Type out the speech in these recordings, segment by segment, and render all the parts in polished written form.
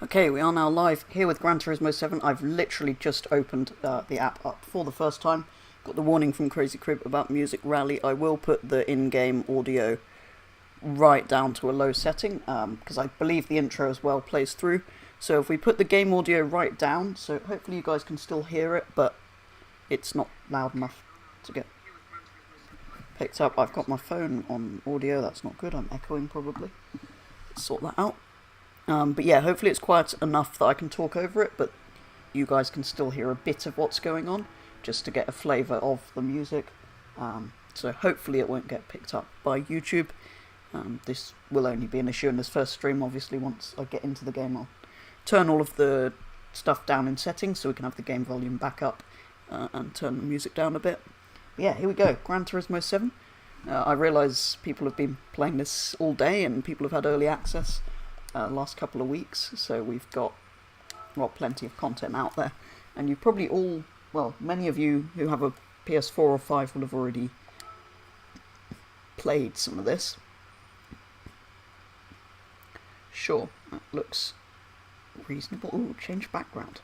Okay, we are now live here with Gran Turismo 7. I've literally just opened the app up for the first time. Got the warning from Crazy Crib about Music Rally. I will put the in-game audio right down to a low setting, because I believe the intro as well plays through. So if we put the game audio right down, so hopefully you guys can still hear it, but it's not loud enough to get picked up. I've got my phone on audio, that's not good, I'm echoing probably. Let's sort that out. But yeah, hopefully it's quiet enough that I can talk over it, but you guys can still hear a bit of what's going on, just to get a flavour of the music. So hopefully it won't get picked up by YouTube. This will only be an issue in this first stream. Obviously, once I get into the game, I'll turn all of the stuff down in settings so we can have the game volume back up and turn the music down a bit. But yeah, here we go, Gran Turismo 7. I realise people have been playing this all day and people have had early access last couple of weeks, so we've got plenty of content out there, and you probably all, well, many of you who have a PS4 or 5 will have already played some of this. Sure, that looks reasonable. Ooh, change background.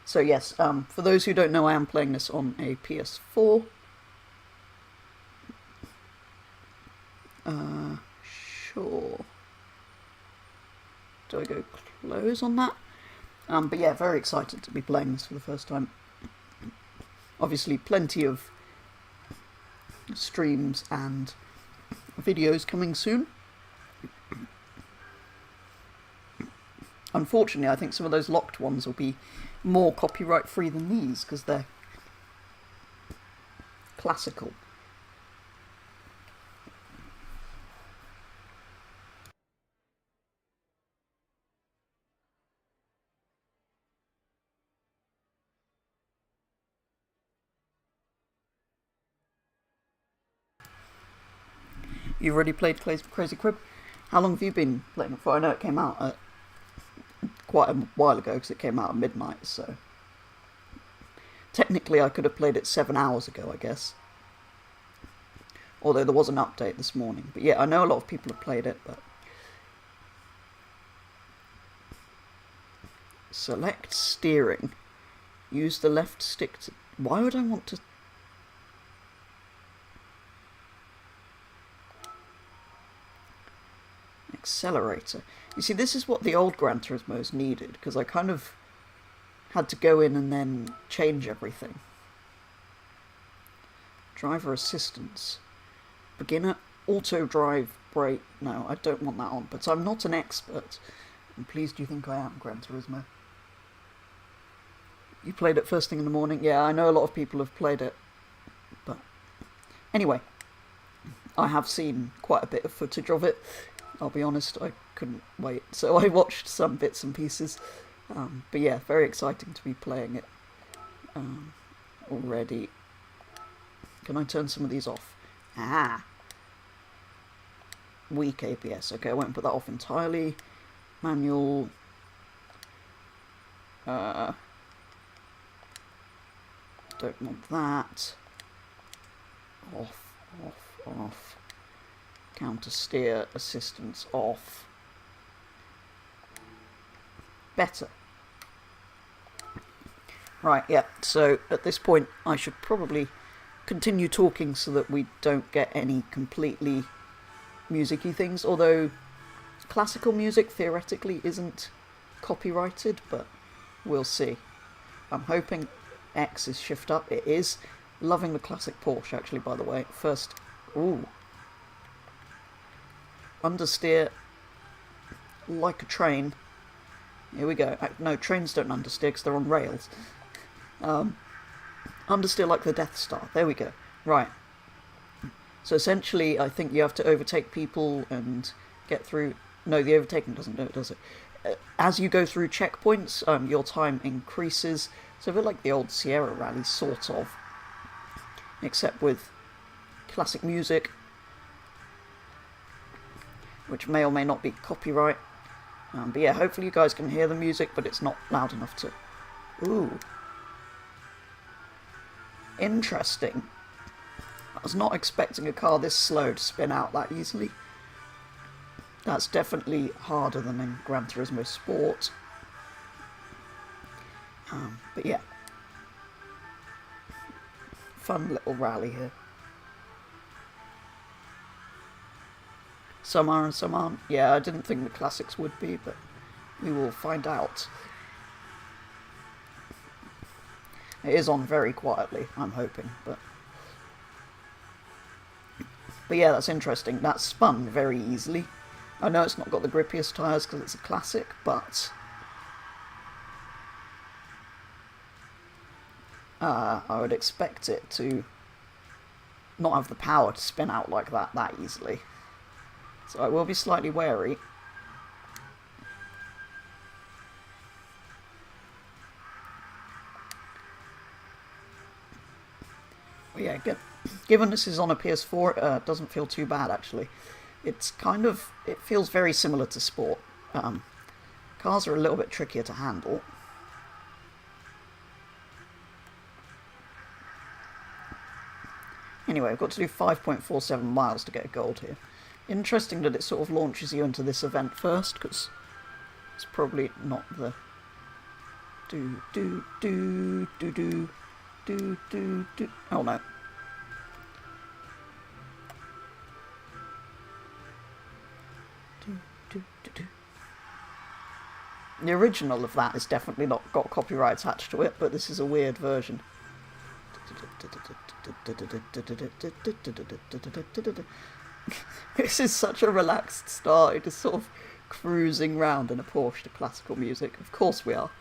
So yes, for those who don't know, I am playing this on a PS4. Sure. Do I go close on that? But yeah, very excited to be playing this for the first time. Obviously, plenty of streams and videos coming soon. Unfortunately, I think some of those locked ones will be more copyright free than these, because they're classical. You've already played Crazy Crib? How long have you been playing it for? I know it came out quite a while ago, because it came out at midnight, so technically I could have played it 7 hours ago, I guess. Although there was an update this morning. But yeah, I know a lot of people have played it, but... Select steering. Use the left stick to... Why would I want to... Accelerator. You see, this is what the old Gran Turismos needed, because I kind of had to go in and then change everything. Driver assistance. Beginner, auto drive, brake. No, I don't want that on, but I'm not an expert. And please do you think I am, Gran Turismo? You played it first thing in the morning? Yeah, I know a lot of people have played it, but anyway, I have seen quite a bit of footage of it. I'll be honest, I couldn't wait, so I watched some bits and pieces. But yeah, very exciting to be playing it already. Can I turn some of these off? Ah! Weak APS. Okay, I won't put that off entirely. Manual. Don't want that. Off, off, off. Counter steer assistance off. Better. Right, yeah, so at this point I should probably continue talking so that we don't get any completely music-y things, although classical music theoretically isn't copyrighted, but we'll see. I'm hoping X is shift up. It is. Loving the classic Porsche, actually, by the way. First, ooh. Understeer like a train. Here we go. No, trains don't understeer because they're on rails. Understeer like the Death Star. There we go. Right. So essentially, I think you have to overtake people and get through... No, the overtaking doesn't do it, does it? As you go through checkpoints, your time increases. So a bit like the old Sierra Rally, sort of. Except with classic music, which may or may not be copyright. But yeah, hopefully you guys can hear the music, but it's not loud enough to... Ooh. Interesting. I was not expecting a car this slow to spin out that easily. That's definitely harder than in Gran Turismo Sport. But yeah, fun little rally here. Some are and some aren't. Yeah, I didn't think the classics would be, but we will find out. It is on very quietly, I'm hoping, but yeah, that's interesting. That's spun very easily. I know it's not got the grippiest tyres because it's a classic, but I would expect it to not have the power to spin out like that easily. So I will be slightly wary. But yeah, given this is on a PS4, it doesn't feel too bad actually. It's kind of, it feels very similar to Sport. Cars are a little bit trickier to handle. Anyway, I've got to do 5.47 miles to get a gold here. Interesting that it sort of launches you into this event first, because it's probably not the oh no. The original of that is definitely not got copyright attached to it, but this is a weird version. This is such a relaxed start. It is sort of cruising round in a Porsche to classical music. Of course we are.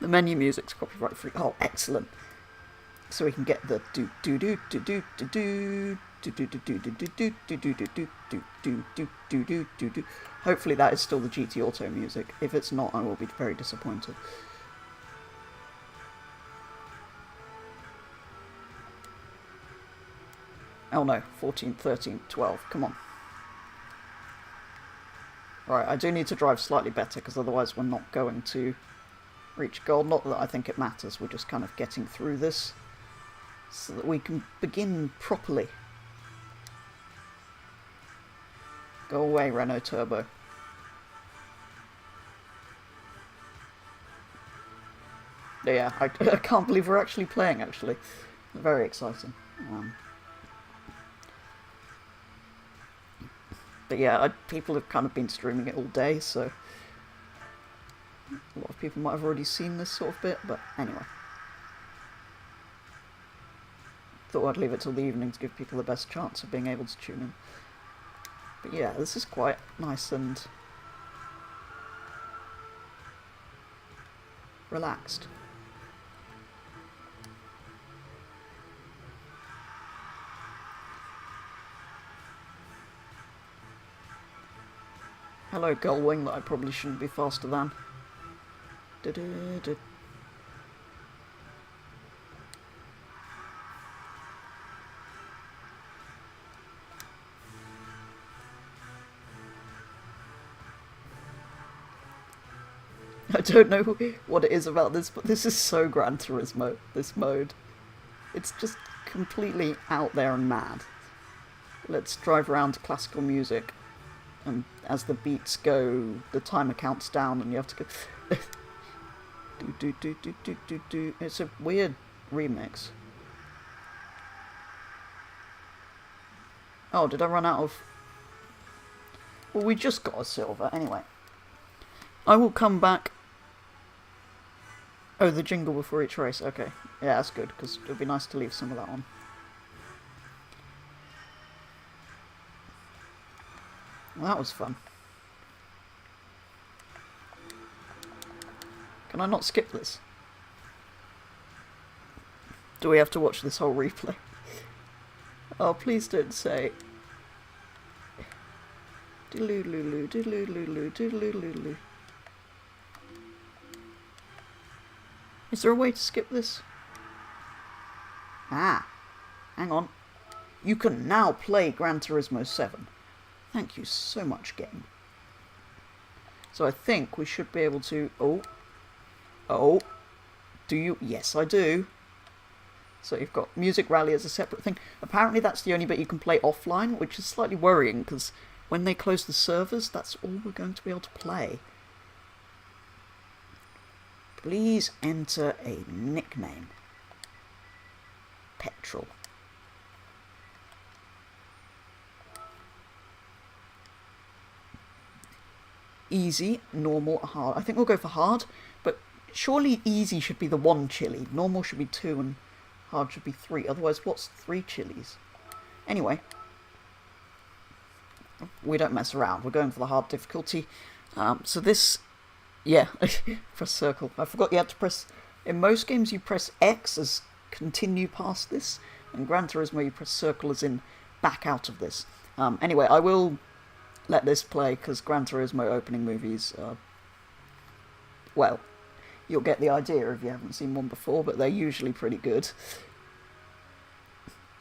The menu music's copyright free. Oh, excellent. So we can get the do do do do do do do do do do do do do do do do do do. Hopefully that is still the GT Auto music. If it's not, I will be very disappointed. Oh no, 14, 13, 12, come on. Right, I do need to drive slightly better, because otherwise we're not going to reach gold. Not that I think it matters, we're just kind of getting through this, so that we can begin properly. Go away, Renault Turbo. Yeah, I can't believe we're actually playing, actually. Very exciting. But yeah, people have kind of been streaming it all day, so a lot of people might have already seen this sort of bit, but anyway. Thought I'd leave it till the evening to give people the best chance of being able to tune in. But yeah, this is quite nice and relaxed. Hello, Gullwing, that I probably shouldn't be faster than. I don't know what it is about this, but this is so Gran Turismo, this mode. It's just completely out there and mad. Let's drive around to classical music. And as the beats go, the timer counts down, and you have to go. do. It's a weird remix. Oh, did I run out of? Well, we just got a silver anyway. I will come back. Oh, the jingle before each race. Okay, yeah, that's good, because it would be nice to leave some of that on. Well, that was fun. Can I not skip this? Do we have to watch this whole replay? Oh, please don't say. Diddle-oo-loo-loo, diddle-oo-loo-loo, diddle-oo-loo-loo. Is there a way to skip this? Ah, hang on. You can now play Gran Turismo 7. Thank you so much, game. So I think we should be able to... Oh. Do you? Yes, I do. So you've got Music Rally as a separate thing. Apparently that's the only bit you can play offline, which is slightly worrying, because when they close the servers, that's all we're going to be able to play. Please enter a nickname. Petrol. Easy, normal, hard. I think we'll go for hard, but surely easy should be the 1 chili. Normal should be 2 and hard should be 3. Otherwise, what's 3 chilies? Anyway, we don't mess around. We're going for the hard difficulty. So this, yeah, press circle. I forgot you had to press, in most games you press X as continue past this, and Gran Turismo you press circle as in back out of this. Anyway, I will let this play, because Gran Turismo opening movies are, well, you'll get the idea if you haven't seen one before, but they're usually pretty good.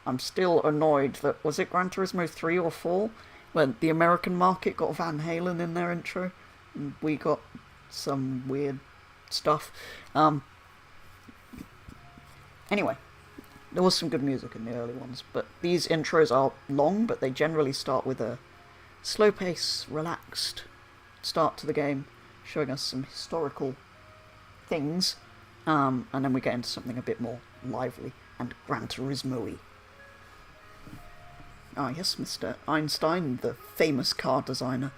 I'm still annoyed that, was it Gran Turismo 3 or 4, when the American market got Van Halen in their intro, and we got some weird stuff. Anyway, there was some good music in the early ones, but these intros are long, but they generally start with a slow pace, relaxed start to the game, showing us some historical things, and then we get into something a bit more lively and Gran Turismo-y. Ah yes, Mr. Einstein, the famous car designer.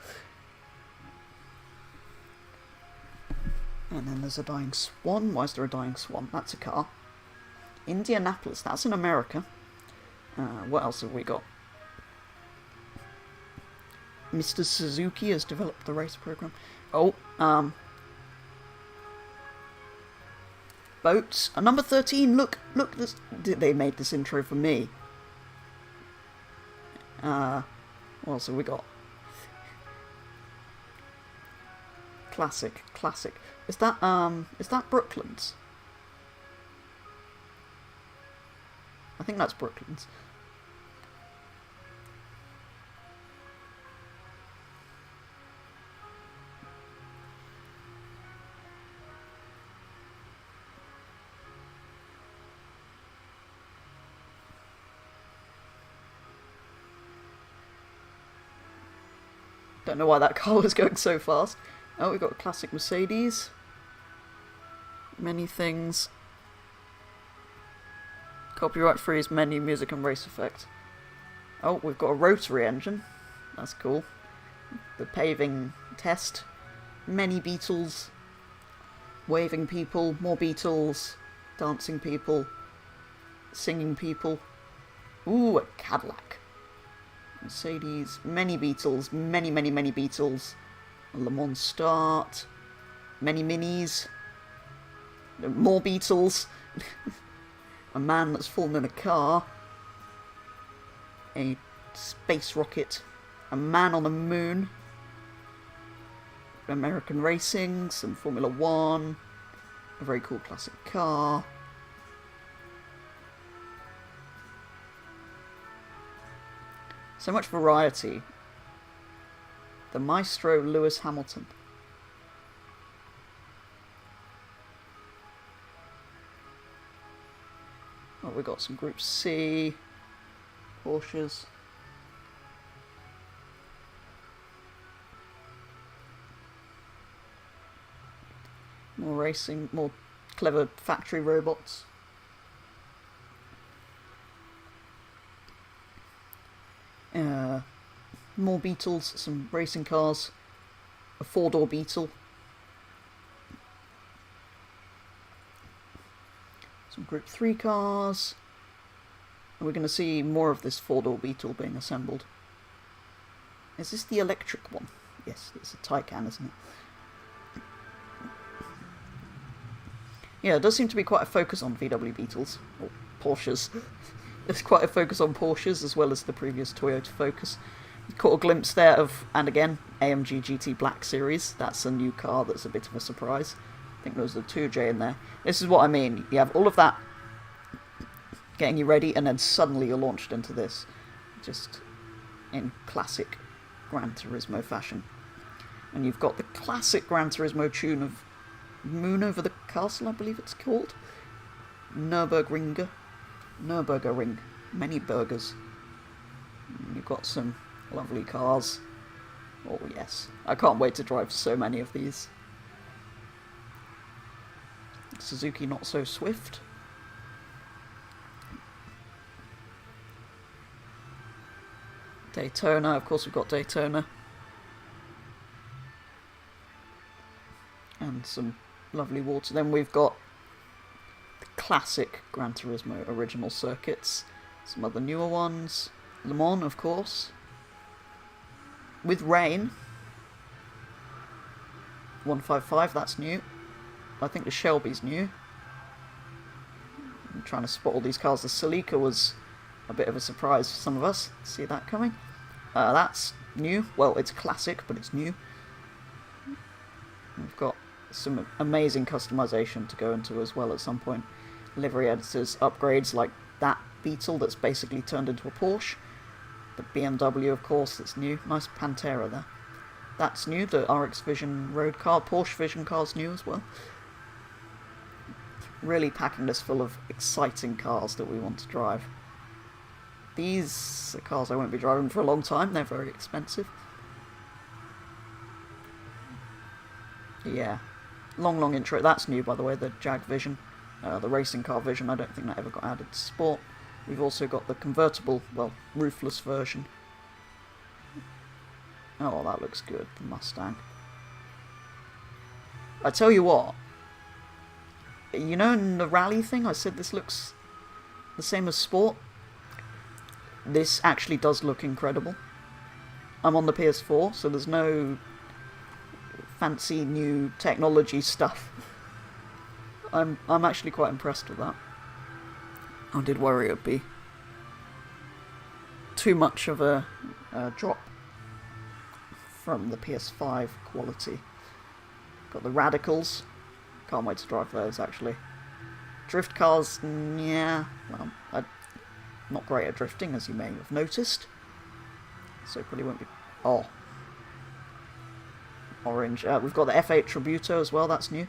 And then there's a dying swan. Why is there a dying swan? That's a car. Indianapolis, that's in America. What else have we got? Mr. Suzuki has developed the race program. Oh, boats. Number 13, look, this, they made this intro for me. What else have we got? Classic. Is that Brooklands? I think that's Brooklands. Don't know why that car was going so fast. Oh, we've got a classic Mercedes. Many things. Copyright free is menu, music and race effect. Oh, we've got a rotary engine. That's cool. The paving test. Many Beetles. Waving people. More Beetles. Dancing people. Singing people. Ooh, a Cadillac. Mercedes, many Beetles, many Beetles. A Le Mans start, many minis, more Beetles, a man that's fallen in a car, a space rocket, a man on the moon, American racing, some Formula 1, a very cool classic car. So much variety. The Maestro Lewis Hamilton. Oh, we got some Group C. Porsches. More racing, more clever factory robots. More Beetles, some racing cars, a 4-door Beetle, some Group 3 cars, and we're going to see more of this 4-door Beetle being assembled. Is this the electric one? Yes, it's a Taycan, isn't it? Yeah, it does seem to be quite a focus on VW Beetles, or Porsches. There's quite a focus on Porsches as well as the previous Toyota Focus. You caught a glimpse there of, and again, AMG GT Black Series. That's a new car that's a bit of a surprise. I think there was a 2J in there. This is what I mean. You have all of that getting you ready, and then suddenly you're launched into this. Just in classic Gran Turismo fashion. And you've got the classic Gran Turismo tune of Moon Over the Castle, I believe it's called. Nurburgring. Many burgers. You've got some lovely cars. Oh yes, I can't wait to drive so many of these. Suzuki Not So Swift. Daytona, of course we've got Daytona. And some lovely water. Then we've got the classic Gran Turismo original circuits. Some other newer ones. Le Mans, of course. With rain. 155, that's new. I think the Shelby's new. I'm trying to spot all these cars. The Celica was a bit of a surprise for some of us. See that coming? That's new. Well, it's classic, but it's new. We've got some amazing customization to go into as well at some point. Livery editors, upgrades like that Beetle that's basically turned into a Porsche. The BMW, of course, that's new. Nice Pantera there. That's new. The RX Vision road car. Porsche Vision car's new as well. Really packing this full of exciting cars that we want to drive. These are cars I won't be driving for a long time. They're very expensive. Yeah. Long intro. That's new, by the way, the Jag Vision. The racing car Vision, I don't think that ever got added to Sport. We've also got the convertible, well, roofless version. Oh, that looks good, the Mustang. I tell you what, you know in the rally thing I said this looks the same as Sport? This actually does look incredible. I'm on the PS4, so there's no fancy new technology stuff. I'm actually quite impressed with that. I did worry it would be too much of a drop from the PS5 quality. Got the Radicals. Can't wait to drive those, actually. Drift cars, yeah. Well, I'm not great at drifting, as you may have noticed. So probably won't be... Oh. Orange. We've got the F8 Tributo as well, that's new.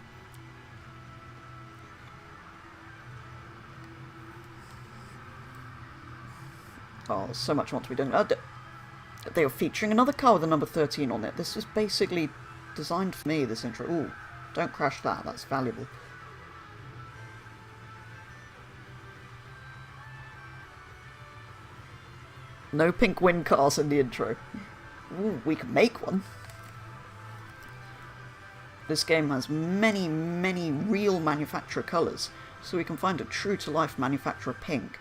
Oh, there's so much I want to be doing. They were featuring another car with the number 13 on it. This was basically designed for me, this intro. Ooh, don't crash that, that's valuable. No pink wind cars in the intro. Ooh, we can make one. This game has many real manufacturer colours, so we can find a true-to-life manufacturer pink,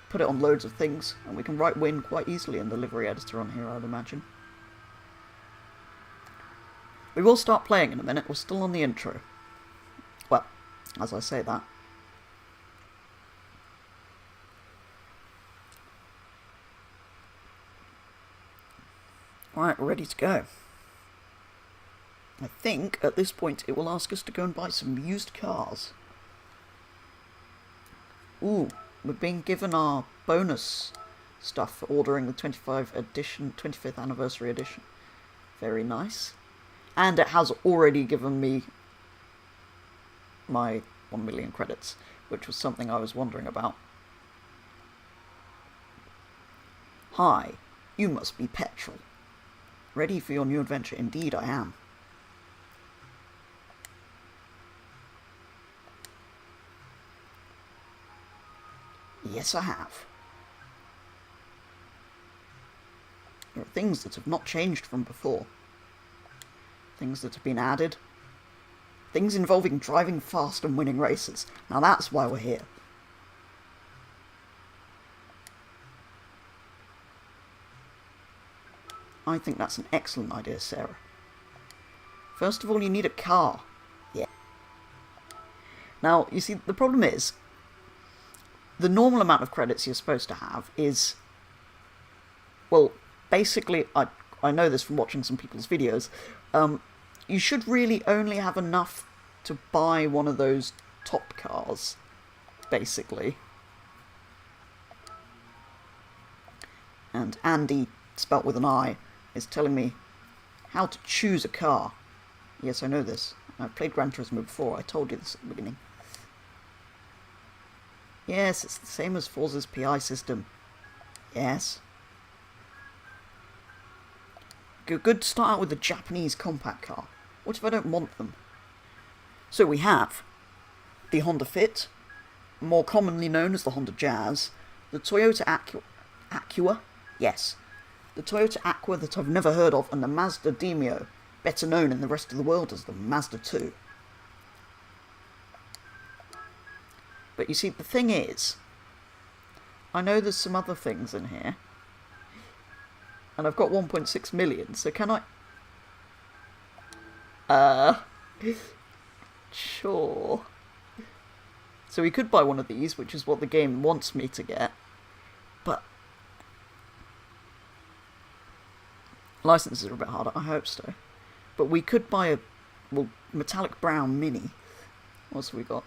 put it on loads of things, and we can write win quite easily in the livery editor on here, I'd imagine. We will start playing in a minute, we're still on the intro. Well, as I say that. Right, we're ready to go. I think, at this point, it will ask us to go and buy some used cars. Ooh, we're being given our bonus stuff for ordering the 25th anniversary edition. Very nice. And it has already given me my 1 million credits, which was something I was wondering about. Hi, you must be Petrol. Ready for your new adventure? Indeed I am. Yes, I have. There are things that have not changed from before. Things that have been added. Things involving driving fast and winning races. Now that's why we're here. I think that's an excellent idea, Sarah. First of all, you need a car. Yeah. Now, you see, the problem is, the normal amount of credits you're supposed to have is, well, basically, I know this from watching some people's videos, you should really only have enough to buy one of those top cars, basically. And Andy, spelt with an I, is telling me how to choose a car. Yes, I know this. I've played Gran Turismo before, I told you this at the beginning. Yes, it's the same as Forza's PI system. Yes. Good to start out with a Japanese compact car. What if I don't want them? So we have the Honda Fit, more commonly known as the Honda Jazz, the Toyota Acura, yes, the Toyota Aqua that I've never heard of, and the Mazda Demio, better known in the rest of the world as the Mazda 2. But you see, the thing is, I know there's some other things in here, and I've got 1.6 million, so can I... Sure. So we could buy one of these, which is what the game wants me to get, but licenses are a bit harder, I hope so. But we could buy a, well, metallic brown Mini. What's have we got?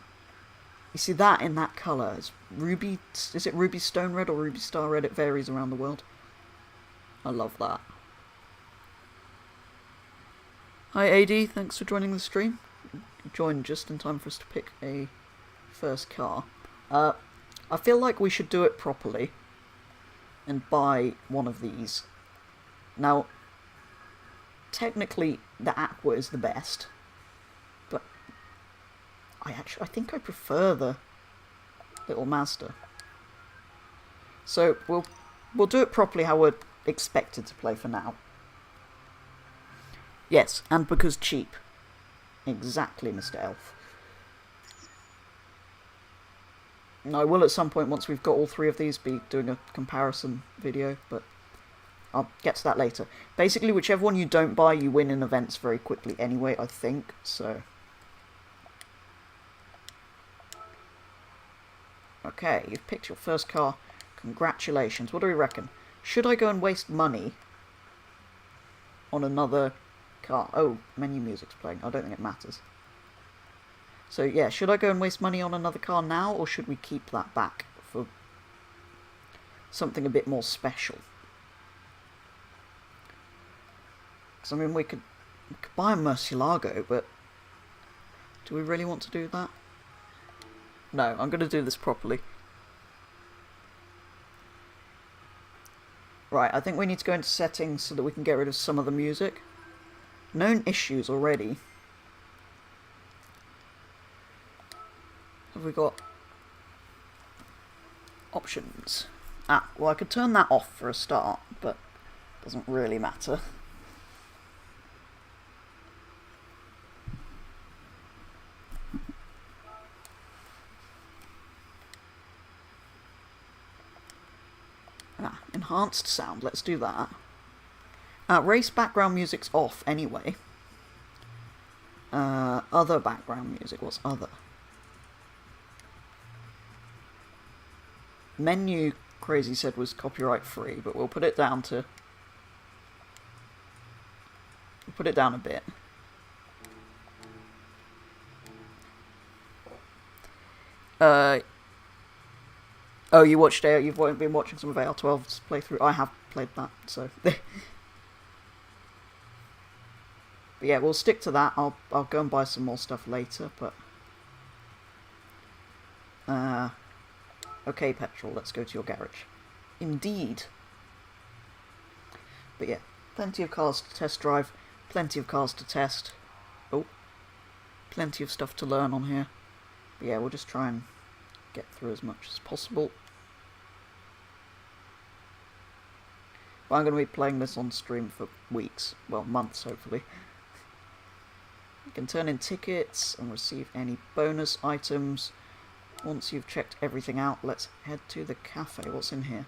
You see that in that colour is ruby, is it ruby stone red or ruby star red? It varies around the world. I love that. Hi AD, thanks for joining the stream. You joined just in time for us to pick a first car. I feel like we should do it properly and buy one of these. Now, technically the Aqua is the best, but I think I prefer the little Mazda. So we'll do it properly how we're expected to play for now. Yes, and because cheap. Exactly, Mr. Elf. I will at some point, once we've got all three of these, be doing a comparison video, but I'll get to that later. Basically, whichever one you don't buy, you win in events very quickly anyway, I think, so... Okay, you've picked your first car. Congratulations. What do we reckon? Should I go and waste money on another car? Oh, menu music's playing. I don't think it matters. So yeah, should I go and waste money on another car now, or should we keep that back for something a bit more special? Because, I mean, we could buy a Murcielago, but do we really want to do that? No, I'm going to do this properly. Right, I think we need to go into settings so that we can get rid of some of the music. Known issues already. Have we got options? Ah, well, I could turn that off for a start, but it doesn't really matter. Ah, enhanced sound, let's do that. Race background music's off anyway. Other background music, what's other? Menu, Crazy said, was copyright free, but we'll put it down to... We'll put it down a bit. Oh, you watched you've been watching some of AR12's playthrough. I have played that, so... But yeah, we'll stick to that. I'll go and buy some more stuff later, but... Okay, petrol, let's go to your garage. Indeed. But yeah, plenty of cars to test drive, plenty of cars to test. Oh, plenty of stuff to learn on here. But yeah, we'll just try and get through as much as possible. But I'm going to be playing this on stream for weeks, well, months hopefully. You can turn in tickets and receive any bonus items. Once you've checked everything out, let's head to the cafe. What's in here?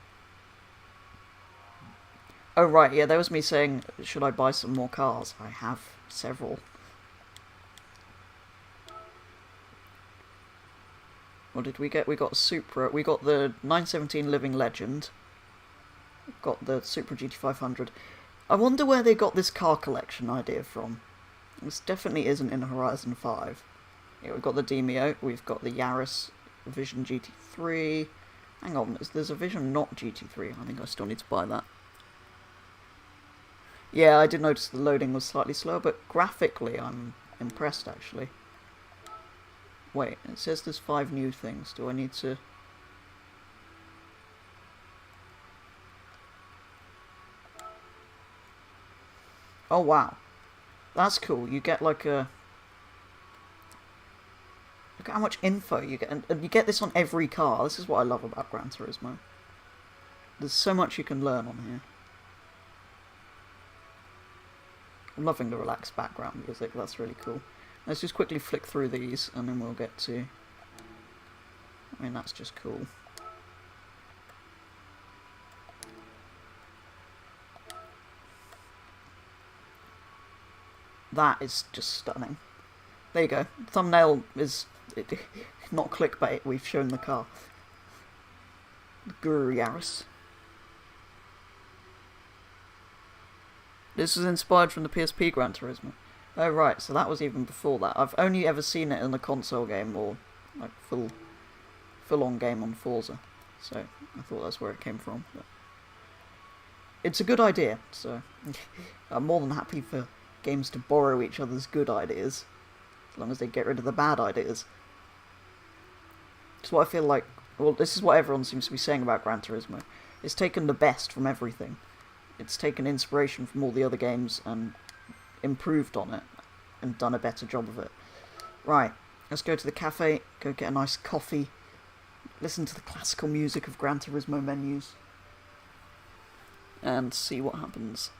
Oh right, yeah, there was me saying, should I buy some more cars? I have several. What did we get? We got a Supra. We got the 917 Living Legend. We got the Supra GT500. I wonder where they got this car collection idea from. This definitely isn't in Horizon 5. Yeah, we've got the Demio. We've got the Yaris Vision GT3. Hang on, there's a Vision not GT3. I think I still need to buy that. Yeah, I did notice the loading was slightly slower, but graphically I'm impressed actually. Wait, it says there's 5 new things. Do I need to... Oh wow, that's cool. You get like a... Look at how much info you get, and you get this on every car. This is what I love about Gran Turismo. There's so much you can learn on here. I'm loving the relaxed background music, that's really cool. Let's just quickly flick through these, and then we'll get to... I mean, that's just cool. That is just stunning. There you go. Thumbnail is not clickbait, we've shown the car. The Guru Yaris. This was inspired from the PSP Gran Turismo. Oh right, so that was even before that. I've only ever seen it in a console game or like full-on game on Forza. So I thought that's where it came from. But it's a good idea, so I'm more than happy for games to borrow each other's good ideas, as long as they get rid of the bad ideas. It's what I feel like, well, this is what everyone seems to be saying about Gran Turismo. It's taken the best from everything. It's taken inspiration from all the other games and improved on it and done a better job of it. Right, let's go to the cafe, go get a nice coffee, listen to the classical music of Gran Turismo menus, and see what happens.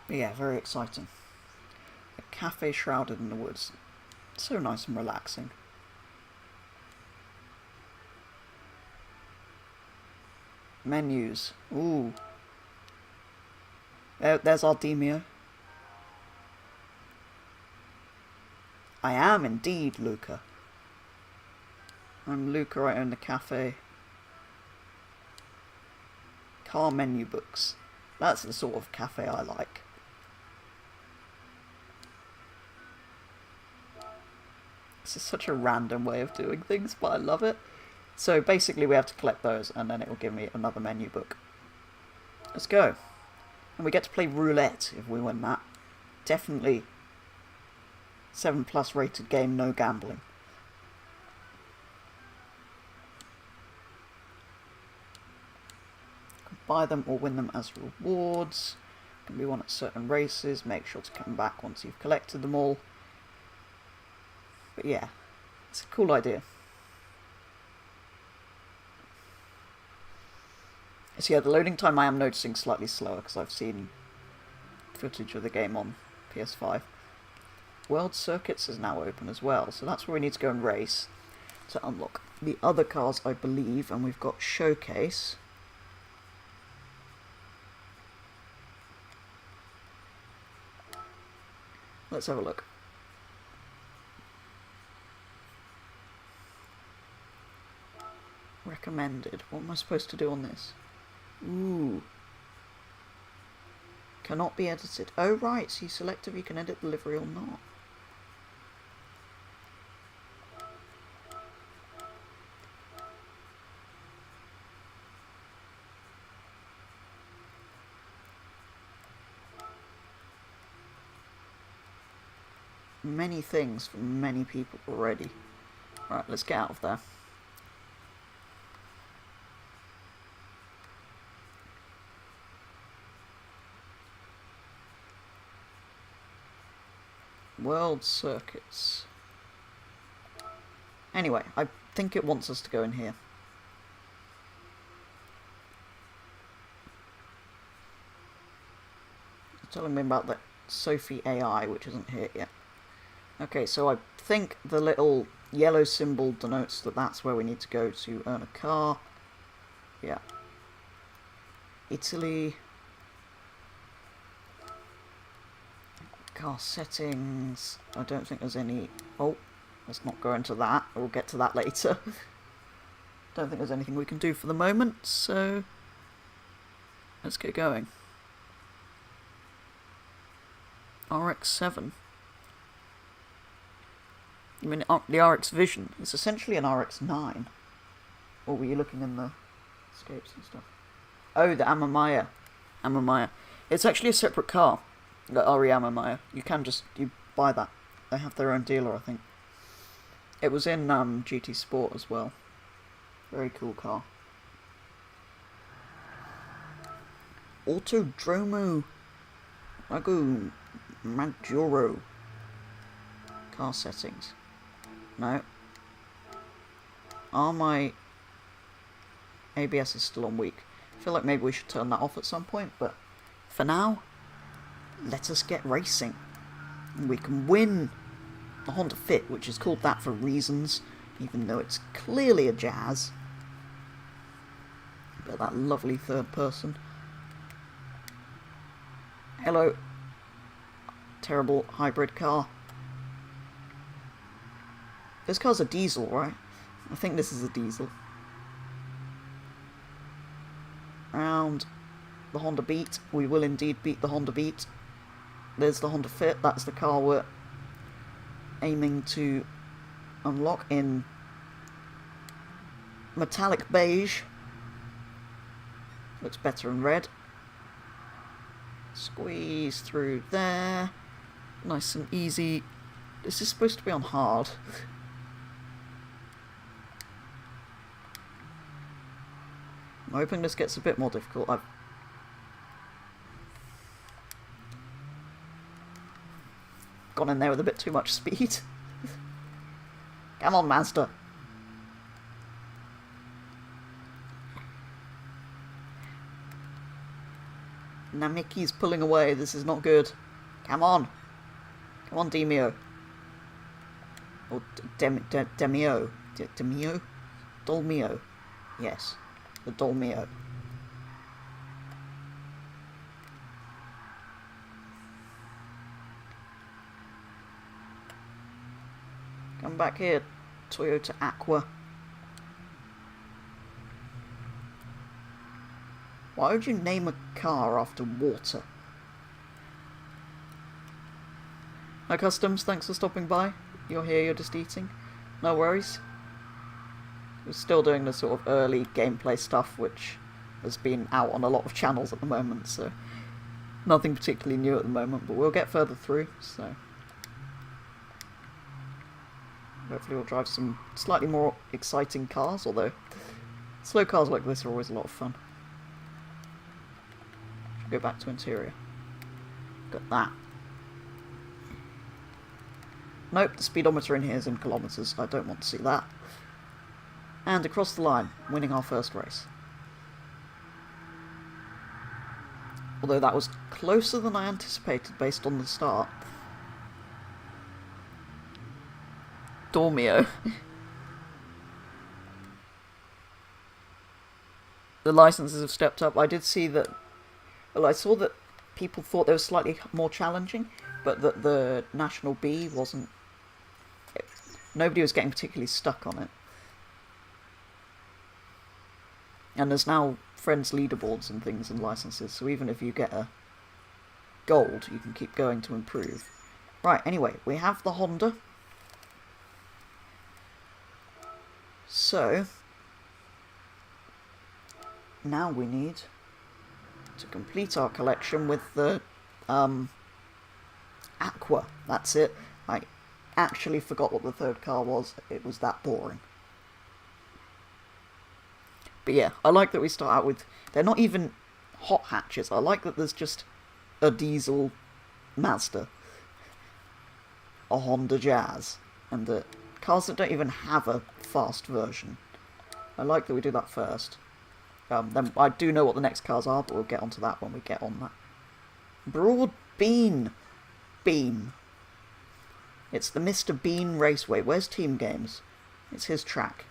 But yeah, very exciting. A cafe shrouded in the woods. So nice and relaxing. Menus. Ooh. There's our Demio. I am indeed Luca. I'm Luca, I own the cafe. Car menu books. That's the sort of cafe I like. This is such a random way of doing things, but I love it. So basically we have to collect those, and then it will give me another menu book. Let's go. And we get to play roulette if we win that. Definitely 7+ rated game, no gambling. Buy them or win them as rewards. Can be won at certain races. Make sure to come back once you've collected them all. But yeah, it's a cool idea. So yeah, the loading time I am noticing slightly slower because I've seen footage of the game on PS5. World Circuits is now open as well, so that's where we need to go and race to unlock the other cars, I believe, and we've got Showcase. Let's have a look. Recommended. What am I supposed to do on this? Ooh. Cannot be edited. Oh right, so you select if you can edit the livery or not. Many things from many people already. Right, let's get out of there. World Circuits. Anyway, I think it wants us to go in here. It's telling me about the Sophie AI, which isn't here yet. Okay, so I think the little yellow symbol denotes that that's where we need to go to earn a car. Yeah. Italy. Car settings. I don't think there's any... Oh, let's not go into that. We'll get to that later. Don't think there's anything we can do for the moment, so let's get going. RX-7. You mean the RX Vision? It's essentially an RX-9. Or were you looking in the escapes and stuff? Oh, the Amamaya. Amamaya. It's actually a separate car. The RE Amamaya. You can just... you buy that. They have their own dealer, I think. It was in GT Sport as well. Very cool car. Autodromo Lago Maggiore. Car settings. No. Are my ABS is still on weak? I feel like maybe we should turn that off at some point, but for now, let us get racing. We can win the Honda Fit, which is called that for reasons, even though it's clearly a Jazz. But that lovely third person. Hello. Terrible hybrid car. This car's a diesel, right? I think this is a diesel. Round the Honda Beat. We will indeed beat the Honda Beat. There's the Honda Fit. That's the car we're aiming to unlock in metallic beige. Looks better in red. Squeeze through there. Nice and easy. This is supposed to be on hard. I'm hoping this gets a bit more difficult. I've gone in there with a bit too much speed. Come on, Mazda. Namiki's pulling away. This is not good. Come on. Come on, Demio. Or Demio. Demio? Dolmio. Yes. The Dolmio. Come back here, Toyota Aqua. Why would you name a car after water? No Customs, thanks for stopping by. You're here, you're just eating. No worries. We're still doing the sort of early gameplay stuff, which has been out on a lot of channels at the moment, so nothing particularly new at the moment, but we'll get further through, so hopefully we'll drive some slightly more exciting cars, although slow cars like this are always a lot of fun. Should go back to interior. Got that. Nope, the speedometer in here is in kilometres. I don't want to see that. And across the line, winning our first race. Although that was closer than I anticipated based on the start. Dormio. The licenses have stepped up. I did see that... Well, I saw that people thought they were slightly more challenging, but that the National B wasn't... Nobody was getting particularly stuck on it. And there's now friends leaderboards and things and licenses, so even if you get a gold, you can keep going to improve. Right, anyway, we have the Honda. So, now we need to complete our collection with the Aqua. That's it. I actually forgot what the third car was. It was that boring. But yeah, I like that we start out with... They're not even hot hatches. I like that there's just a diesel Mazda, a Honda Jazz, and the cars that don't even have a fast version. I like that we do that first. Then I do know what the next cars are, but we'll get onto that when we get on that. Broad Bean. Beam. It's the Mr. Bean Raceway. Where's Team Games? It's his track.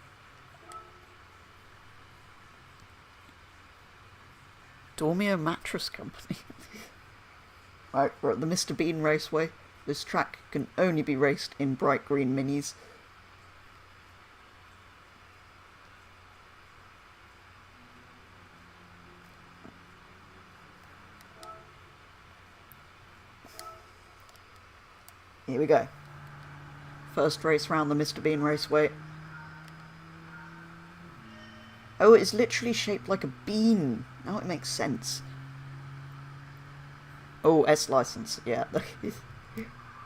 Dormio Mattress Company. Right, we're at the Mr. Bean Raceway. This track can only be raced in bright green minis. Here we go. First race round the Mr. Bean Raceway. Oh, it's literally shaped like a bean. Now it makes sense. Oh, S license, yeah.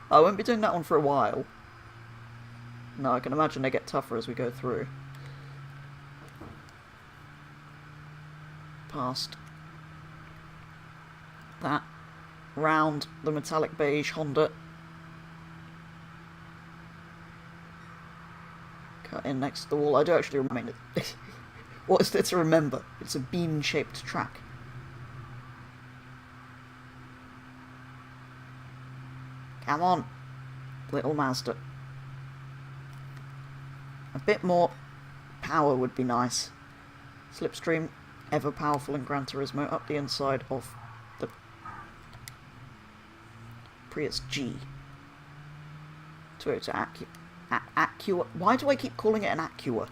I won't be doing that one for a while. No, I can imagine they get tougher as we go through. Past that round the metallic beige Honda. Cut in next to the wall. I do actually remember it. What is there to remember? It's a bean-shaped track. Come on, little Mazda. A bit more power would be nice. Slipstream, ever powerful in Gran Turismo, up the inside of the Prius G. Toyota Acura. Why do I keep calling it an Acura?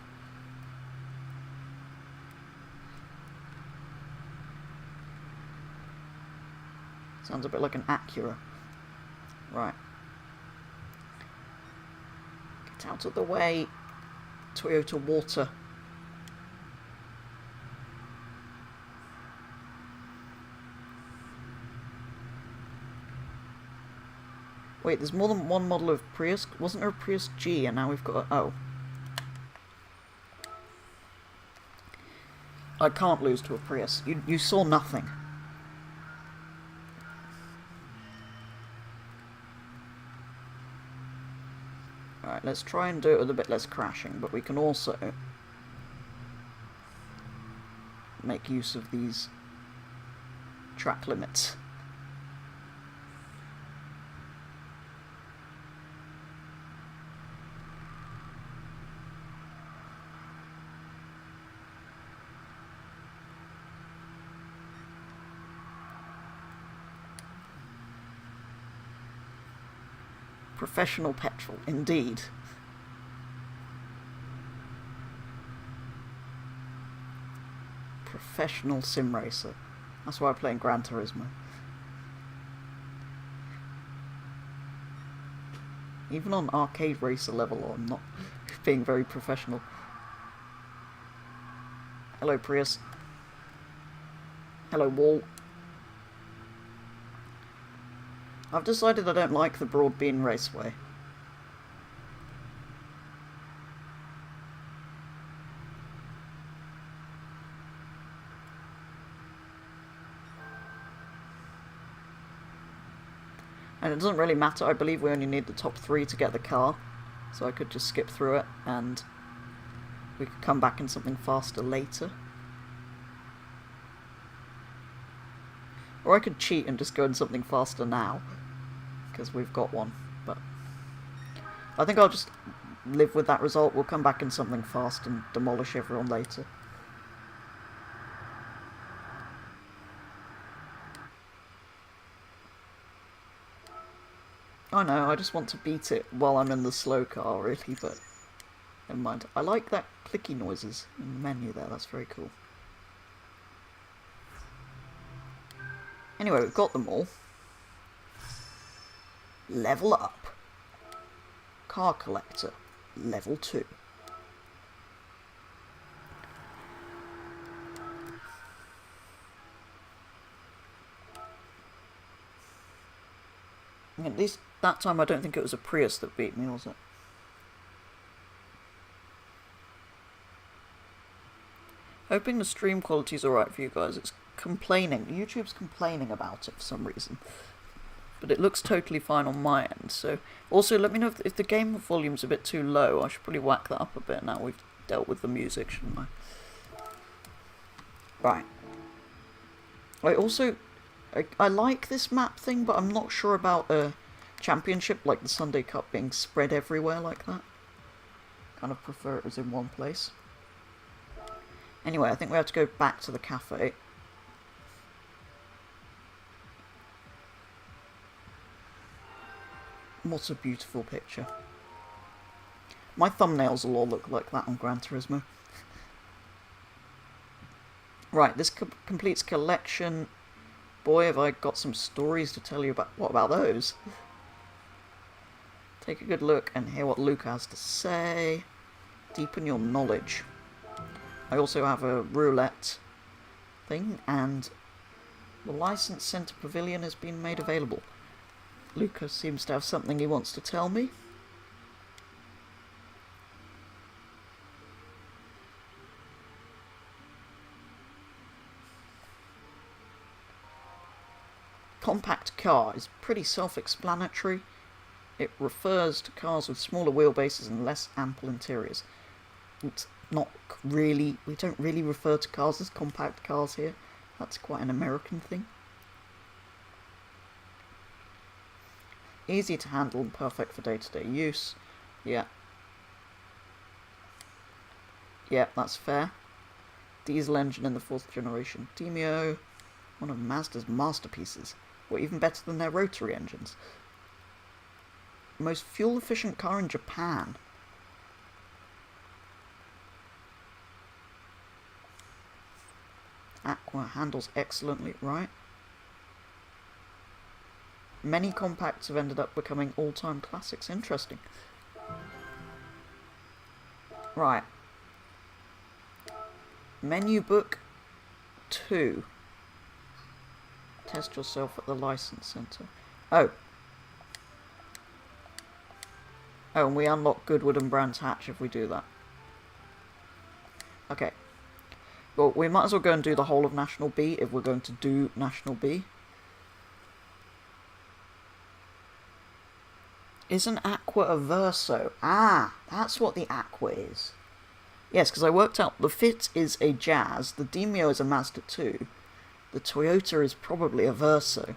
Sounds a bit like an Acura. Right. Get out of the way, Toyota Water. Wait, there's more than one model of Prius? Wasn't there a Prius G and now we've got a... Oh. I can't lose to a Prius. You saw nothing. Alright, let's try and do it with a bit less crashing, but we can also make use of these track limits. Professional petrol, indeed. Professional sim racer. That's why I play in Gran Turismo. Even on arcade racer level, I'm not being very professional. Hello, Prius. Hello, wall. I've decided I don't like the Broad Bean Raceway. And it doesn't really matter, I believe we only need the top 3 to get the car. So I could just skip through it and we could come back in something faster later. Or I could cheat and just go in something faster now, because we've got one, but I think I'll just live with that result. We'll come back in something fast and demolish everyone later. I know, I just want to beat it while I'm in the slow car, really, but never mind. I like that clicky noises in the menu there, that's very cool. Anyway, we've got them all. Level up. Car collector. Level 2. At least that time I don't think it was a Prius that beat me, was it? Hoping the stream quality's alright for you guys. It's complaining. YouTube's complaining about it for some reason. But it looks totally fine on my end. So, also let me know if the game volume's a bit too low. I should probably whack that up a bit now we've dealt with the music, shouldn't I? Right. I like this map thing, but I'm not sure about a championship like the Sunday Cup being spread everywhere like that. Kind of prefer it was in one place. Anyway, I think we have to go back to the cafe. What a beautiful picture. My thumbnails will all look like that on Gran Turismo. Right, this completes collection. Boy, have I got some stories to tell you about. What about those? Take a good look and hear what Luke has to say. Deepen your knowledge. I also have a roulette thing, and the License Centre Pavilion has been made available. Lucas seems to have something he wants to tell me. car is pretty self-explanatory. It refers to cars with smaller wheelbases and less ample interiors. It's not really, we don't really refer to cars as compact cars here. That's quite an American thing. Easy to handle and perfect for day-to-day use. Yeah. Yeah, that's fair. Diesel engine in the 4th generation Demio. One of Mazda's masterpieces. Or even better than their rotary engines. Most fuel-efficient car in Japan. Aqua handles excellently, right? Many compacts have ended up becoming all-time classics. Interesting. Right. Menu book 2. Test yourself at the license center. Oh. Oh, and we unlock Goodwood and Brands Hatch if we do that. Okay. Well, we might as well go and do the whole of National B if we're going to do National B. Is an Aqua a Verso? Ah, that's what the Aqua is. Yes, because I worked out the Fit is a Jazz, the Demio is a Mazda 2, the Toyota is probably a Verso.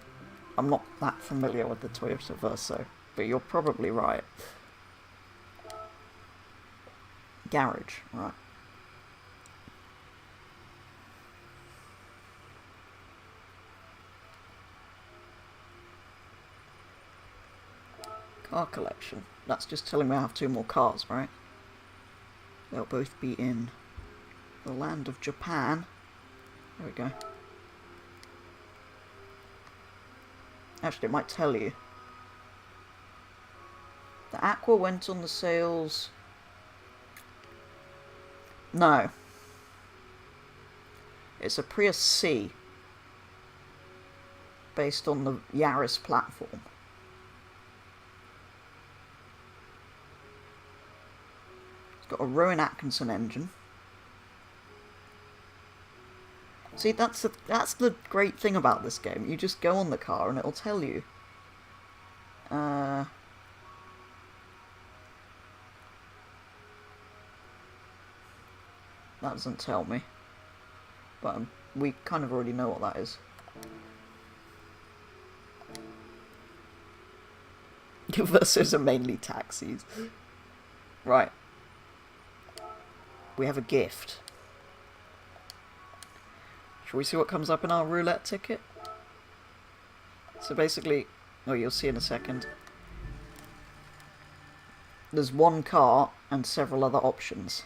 I'm not that familiar with the Toyota Verso, but you're probably right. Garage, right. Car collection. That's just telling me I have 2 more cars, right? They'll both be in the land of Japan. There we go. Actually, it might tell you. The Aqua went on the sales... No. It's a Prius C. Based on the Yaris platform. Got a Rowan Atkinson engine. See, that's the great thing about this game. You just go on the car and it'll tell you. That doesn't tell me. But we kind of already know what that is. Versos are mainly taxis. Right. We have a gift. Shall we see what comes up in our roulette ticket? So basically, oh, you'll see in a second. There's 1 car and several other options.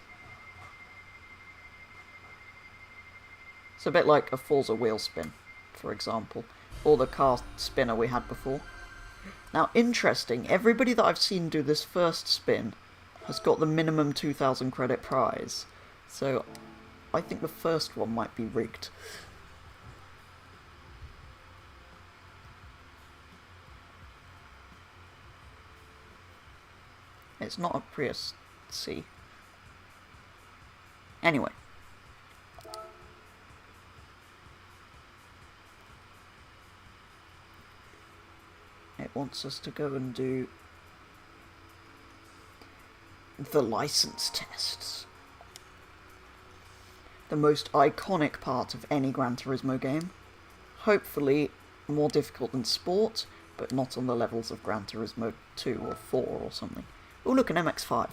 It's a bit like a Forza wheel spin, for example, or the car spinner we had before. Now, interesting, everybody that I've seen do this first spin has got the minimum 2,000 credit prize, so I think the first one might be rigged. It's not a Prius C. Anyway. It wants us to go and do the license tests. The most iconic part of any Gran Turismo game. Hopefully more difficult than Sport, but not on the levels of Gran Turismo 2 or 4 or something. Oh look, an MX-5.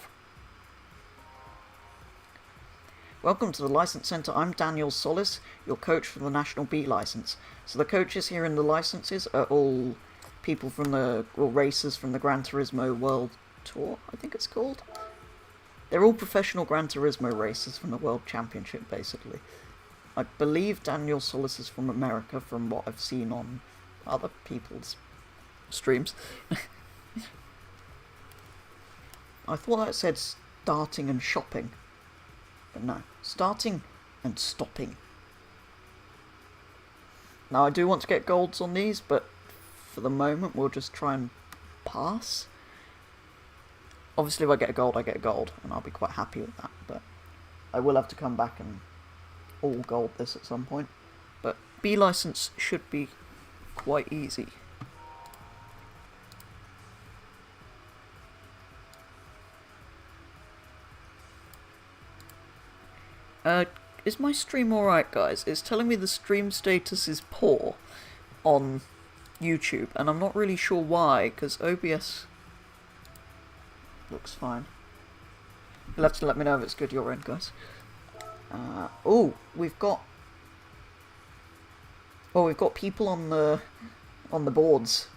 Welcome to the License Centre. I'm Daniel Solis, your coach for the National B licence. So the coaches here in the licences are all people from the, or racers from the Gran Turismo World Tour, I think it's called. They're all professional Gran Turismo racers from the World Championship, basically. I believe Daniel Solis is from America, from what I've seen on other people's streams. I thought that said starting and shopping. But no, starting and stopping. Now I do want to get golds on these, but for the moment we'll just try and pass. Obviously if I get a gold, I get a gold, and I'll be quite happy with that, but I will have to come back and all gold this at some point. But B license should be quite easy. Is my stream alright, guys? It's telling me the stream status is poor on YouTube, and I'm not really sure why, because OBS looks fine. You'll have to let me know if it's good your end, guys. Oh, we've got people on the boards.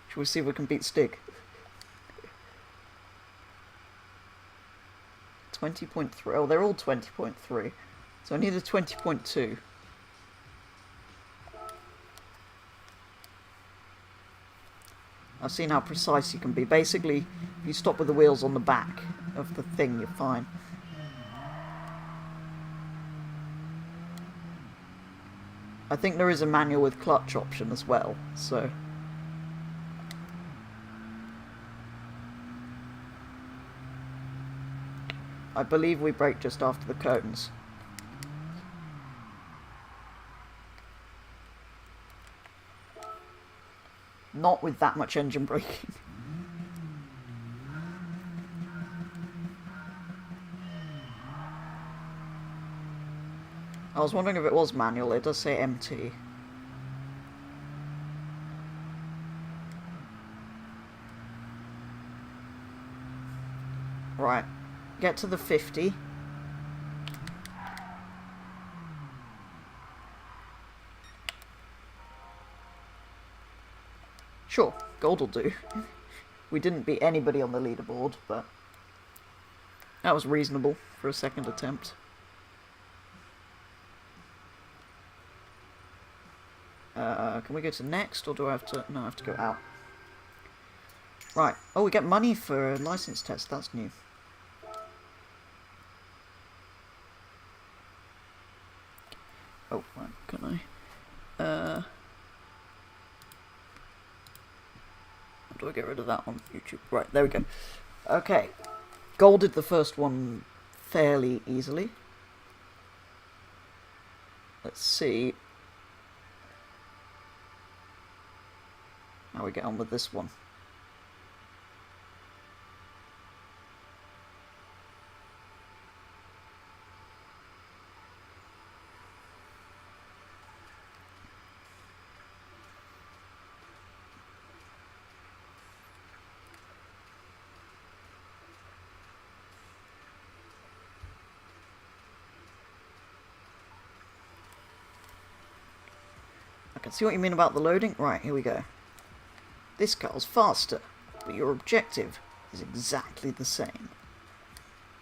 Shall we see if we can beat Stig? 20.3. Oh, they're all 20.3. So I need a 20.2. I've seen how precise you can be. Basically, if you stop with the wheels on the back of the thing, you're fine. I think there is a manual with clutch option as well, so... I believe we brake just after the cones. Not with that much engine braking. I was wondering if it was manual. It does say MT. Right. Get to the 50. Sure, gold will do. We didn't beat anybody on the leaderboard, but that was reasonable for a second attempt. Can we go to next, or do I have to... No, I have to go out. Right. Oh, we get money for a license test. That's new. Oh, right, can I? How do I get rid of that on YouTube? Right, there we go. Okay. Golded the first one fairly easily. Let's see how we get on with this one. I can see what you mean about the loading. Right, here we go. This car's faster, but your objective is exactly the same.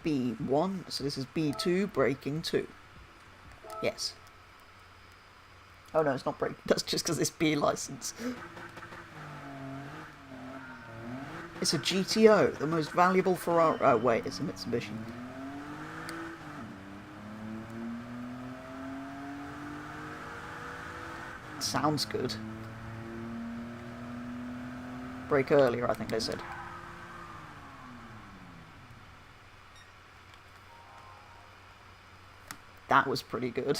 B1, so this is B2, braking 2. Yes. Oh no, it's not braking. That's just because it's B license. It's a GTO, the most valuable Ferrari. Oh wait, it's a Mitsubishi. Sounds good. Brake earlier, I think they said. That was pretty good.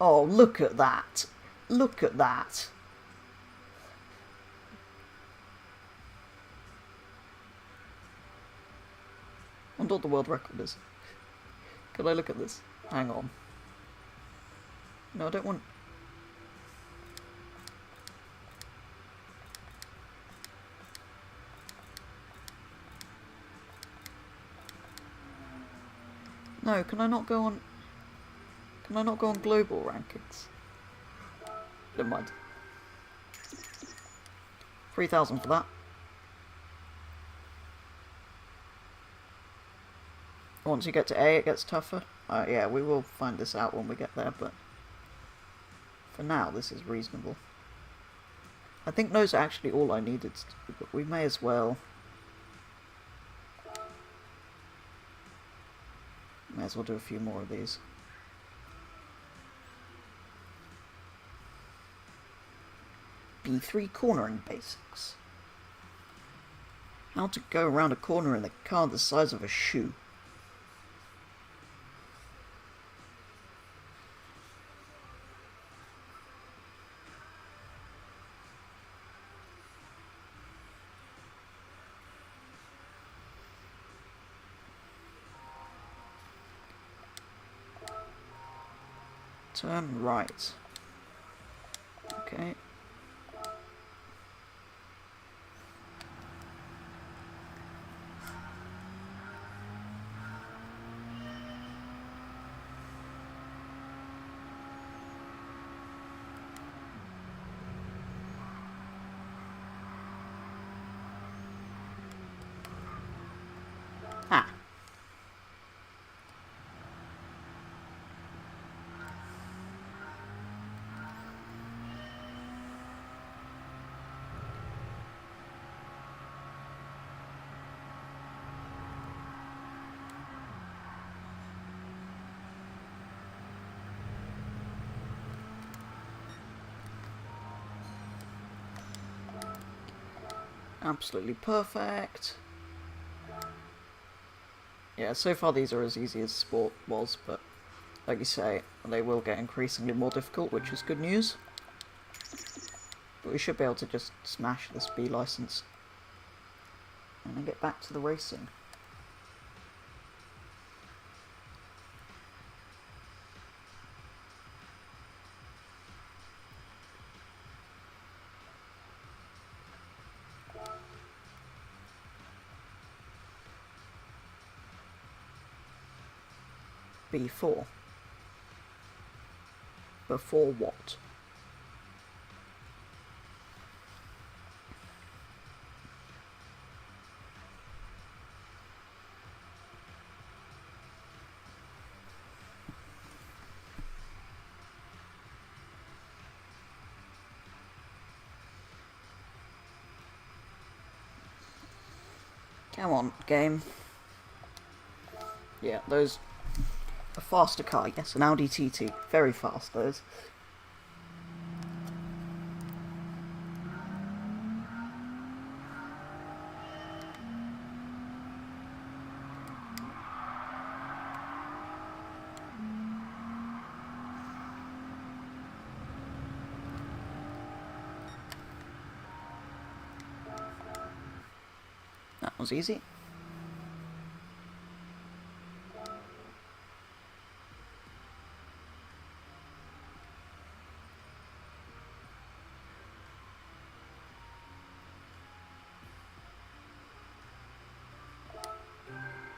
Oh, look at that. Look at that. I wonder what the world record is. Could I look at this? Hang on. No, I don't want... No, can I not go on... Can I not go on global rankings? Never mind. 3,000 for that. Once you get to A, it gets tougher. Yeah, we will find this out when we get there, but for now, this is reasonable. I think those are actually all I needed to do, but we may as well... May as well do a few more of these. B3 cornering basics. How to go around a corner in a car the size of a shoe. Turn right. Okay. Ah. Absolutely perfect. Yeah, so far these are as easy as Sport was, but like you say, they will get increasingly more difficult, which is good news. But we should be able to just smash this B license and then get back to the racing. B4. Before what? Come on, game. Yeah, those... A faster car, yes, an Audi TT. Very fast, those. That was easy.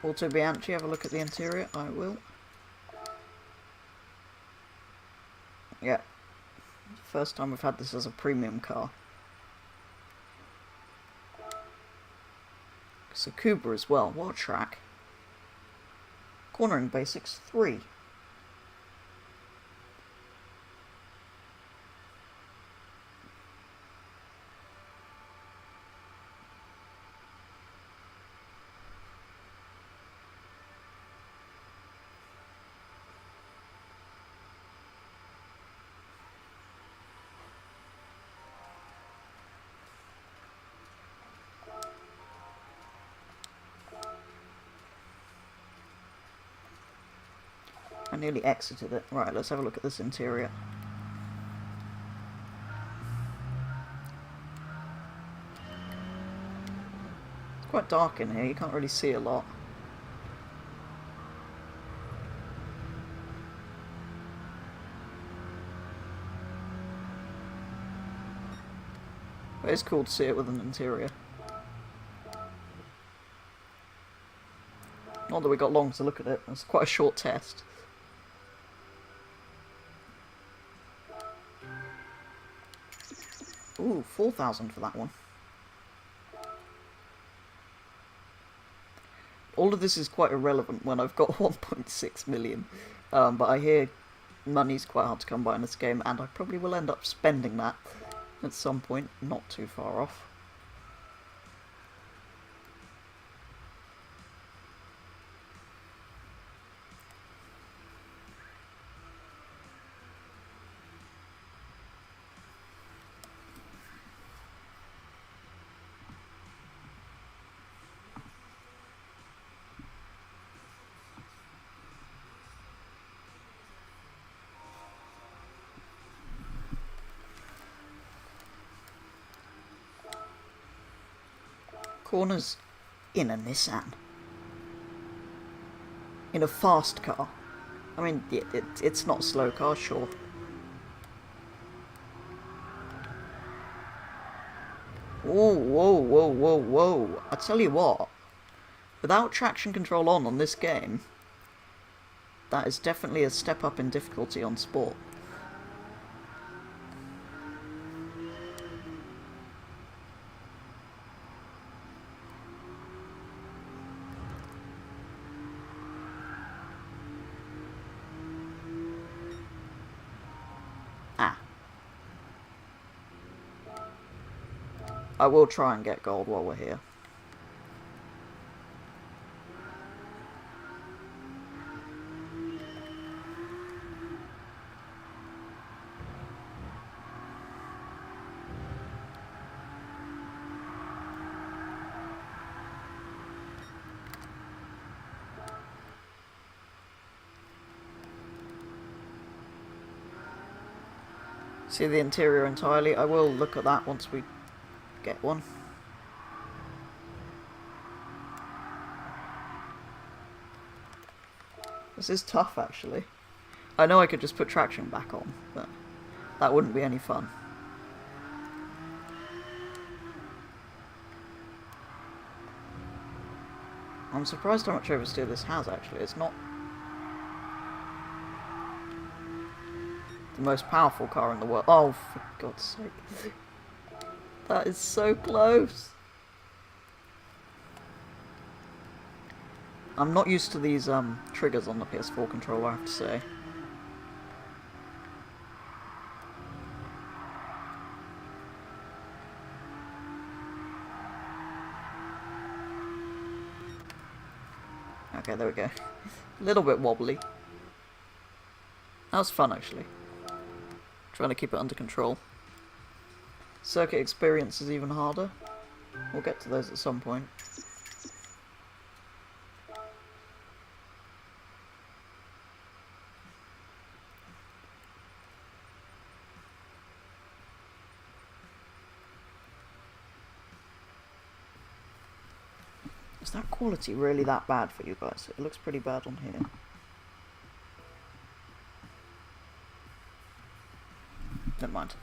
Auto Bianchi, have a look at the interior. I will. Yeah. First time we've had this as a premium car. Tsukuba as well. What a track. Cornering Basics 3. I nearly exited it. Right, let's have a look at this interior. It's quite dark in here, you can't really see a lot. But it's cool to see it with an interior. Not that we got long to look at it, it's quite a short test. Ooh, 4,000 for that one. All of this is quite irrelevant when I've got 1.6 million. But I hear money's quite hard to come by in this game, and I probably will end up spending that at some point, not too far off. Corners in a Nissan. In a fast car. I mean, it's not a slow car, sure. Whoa, whoa, whoa, whoa, whoa. I tell you what, without traction control on this game, that is definitely a step up in difficulty on sport. I will try and get gold while we're here. See the interior entirely. I will look at that once we get one. This is tough, actually. I know I could just put traction back on, but that wouldn't be any fun. I'm surprised how much oversteer this has, actually. It's not the most powerful car in the world. Oh, for God's sake. That is so close. I'm not used to these triggers on the PS4 controller, I have to say. Okay, there we go. A little bit wobbly. That was fun, actually. Trying to keep it under control. Circuit experience is even harder. We'll get to those at some point. Is that quality really that bad for you guys? It looks pretty bad on here. Never mind.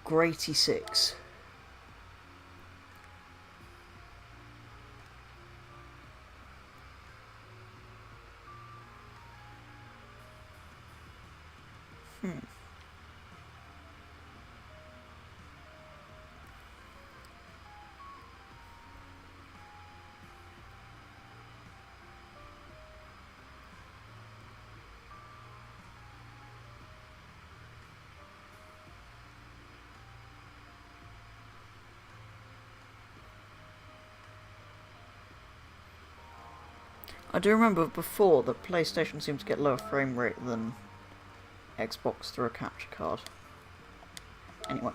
Grady 6. I do remember before that PlayStation seemed to get lower frame rate than Xbox through a capture card. Anyway,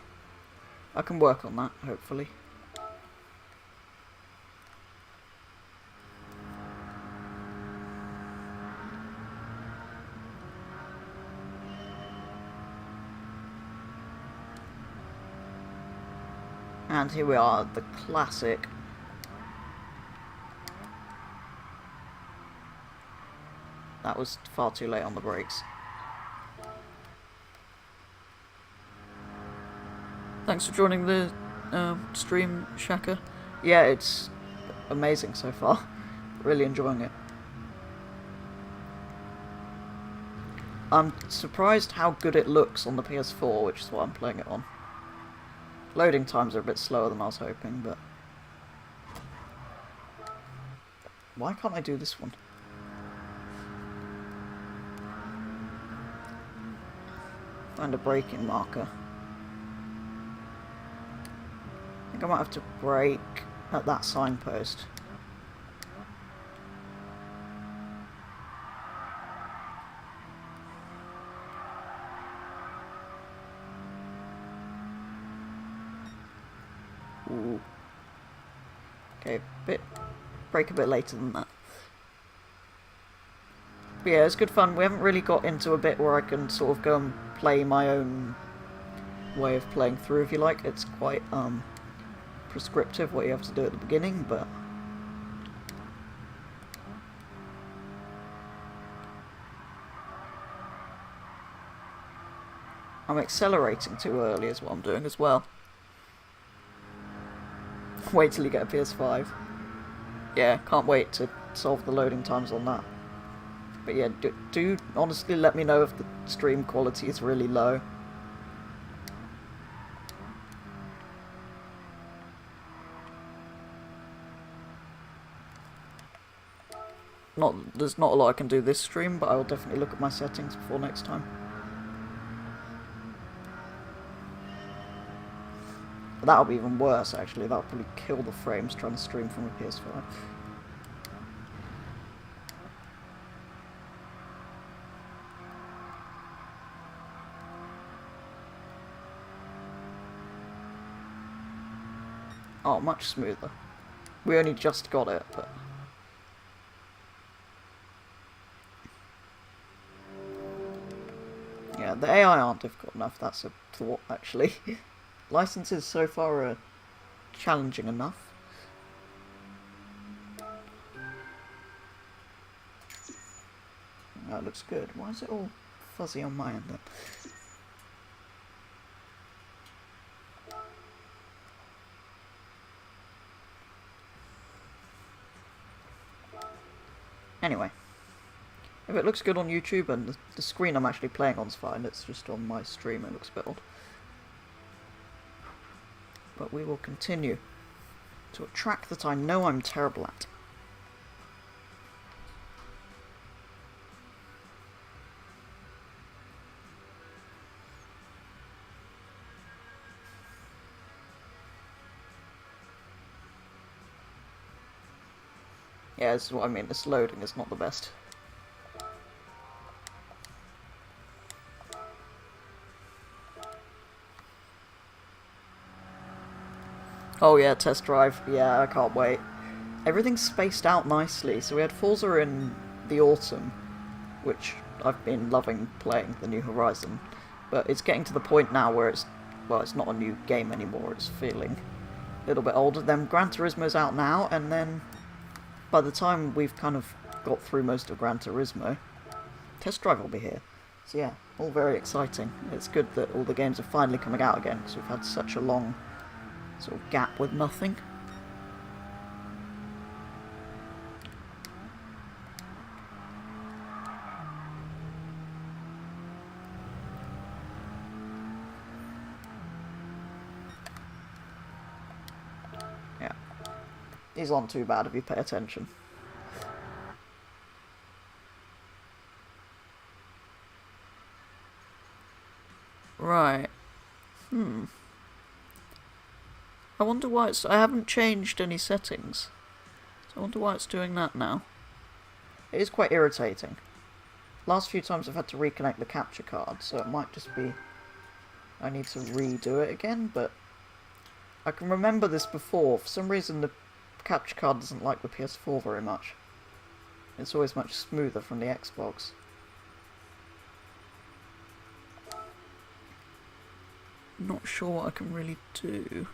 I can work on that, hopefully. And here we are, the classic. That was far too late on the brakes. Thanks for joining the stream, Shaka. Yeah, it's amazing so far. Really enjoying it. I'm surprised how good it looks on the PS4, which is what I'm playing it on. Loading times are a bit slower than I was hoping, but... Why can't I do this one? Find a braking marker. I think I might have to brake at that signpost. Ooh. Okay, brake a bit later than that. But yeah, it's good fun. We haven't really got into a bit where I can sort of go and play my own way of playing through, if you like. It's quite prescriptive what you have to do at the beginning, but I'm accelerating too early is what I'm doing as well. Wait till you get a PS5. Yeah, can't wait to solve the loading times on that. But yeah, do honestly let me know if the stream quality is really low. There's not a lot I can do this stream, but I will definitely look at my settings before next time. But that'll be even worse, actually. That'll probably kill the frames trying to stream from a PS5. Oh, much smoother. We only just got it, but... yeah, the AI aren't difficult enough, that's a thought, actually. Licenses so far are challenging enough. That looks good. Why is it all fuzzy on my end then? Anyway, if it looks good on YouTube and the screen I'm actually playing on's fine, it's just on my stream it looks a bit odd. But we will continue to a track that I know I'm terrible at. Yeah, this is what I mean, this loading is not the best. Oh yeah, test drive. Yeah, I can't wait. Everything's spaced out nicely. So we had Forza in the autumn, which I've been loving playing, the New Horizon. But it's getting to the point now where it's, well, it's not a new game anymore, it's feeling a little bit older. Then Gran Turismo's out now, and then by the time we've kind of got through most of Gran Turismo, Test Drive will be here. So yeah, all very exciting. It's good that all the games are finally coming out again, because we've had such a long sort of gap with nothing. Yeah. These aren't too bad if you pay attention. Right. I wonder why it's... I haven't changed any settings. So I wonder why it's doing that now. It is quite irritating. Last few times I've had to reconnect the capture card, so it might just be... I need to redo it again, but... I can remember this before. For some reason the capture card doesn't like the PS4 very much. It's always much smoother from the Xbox. Not sure what I can really do.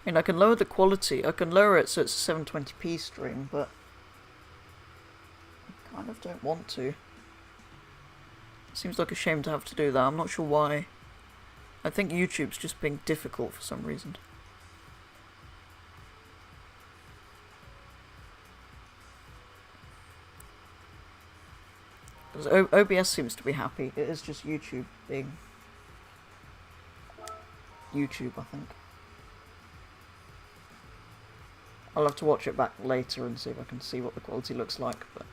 I mean, I can lower the quality. I can lower it so it's a 720p stream, but I kind of don't want to. It seems like a shame to have to do that. I'm not sure why. I think YouTube's just being difficult for some reason. Because OBS seems to be happy. It is just YouTube being... YouTube, I think. I'll have to watch it back later and see if I can see what the quality looks like, but...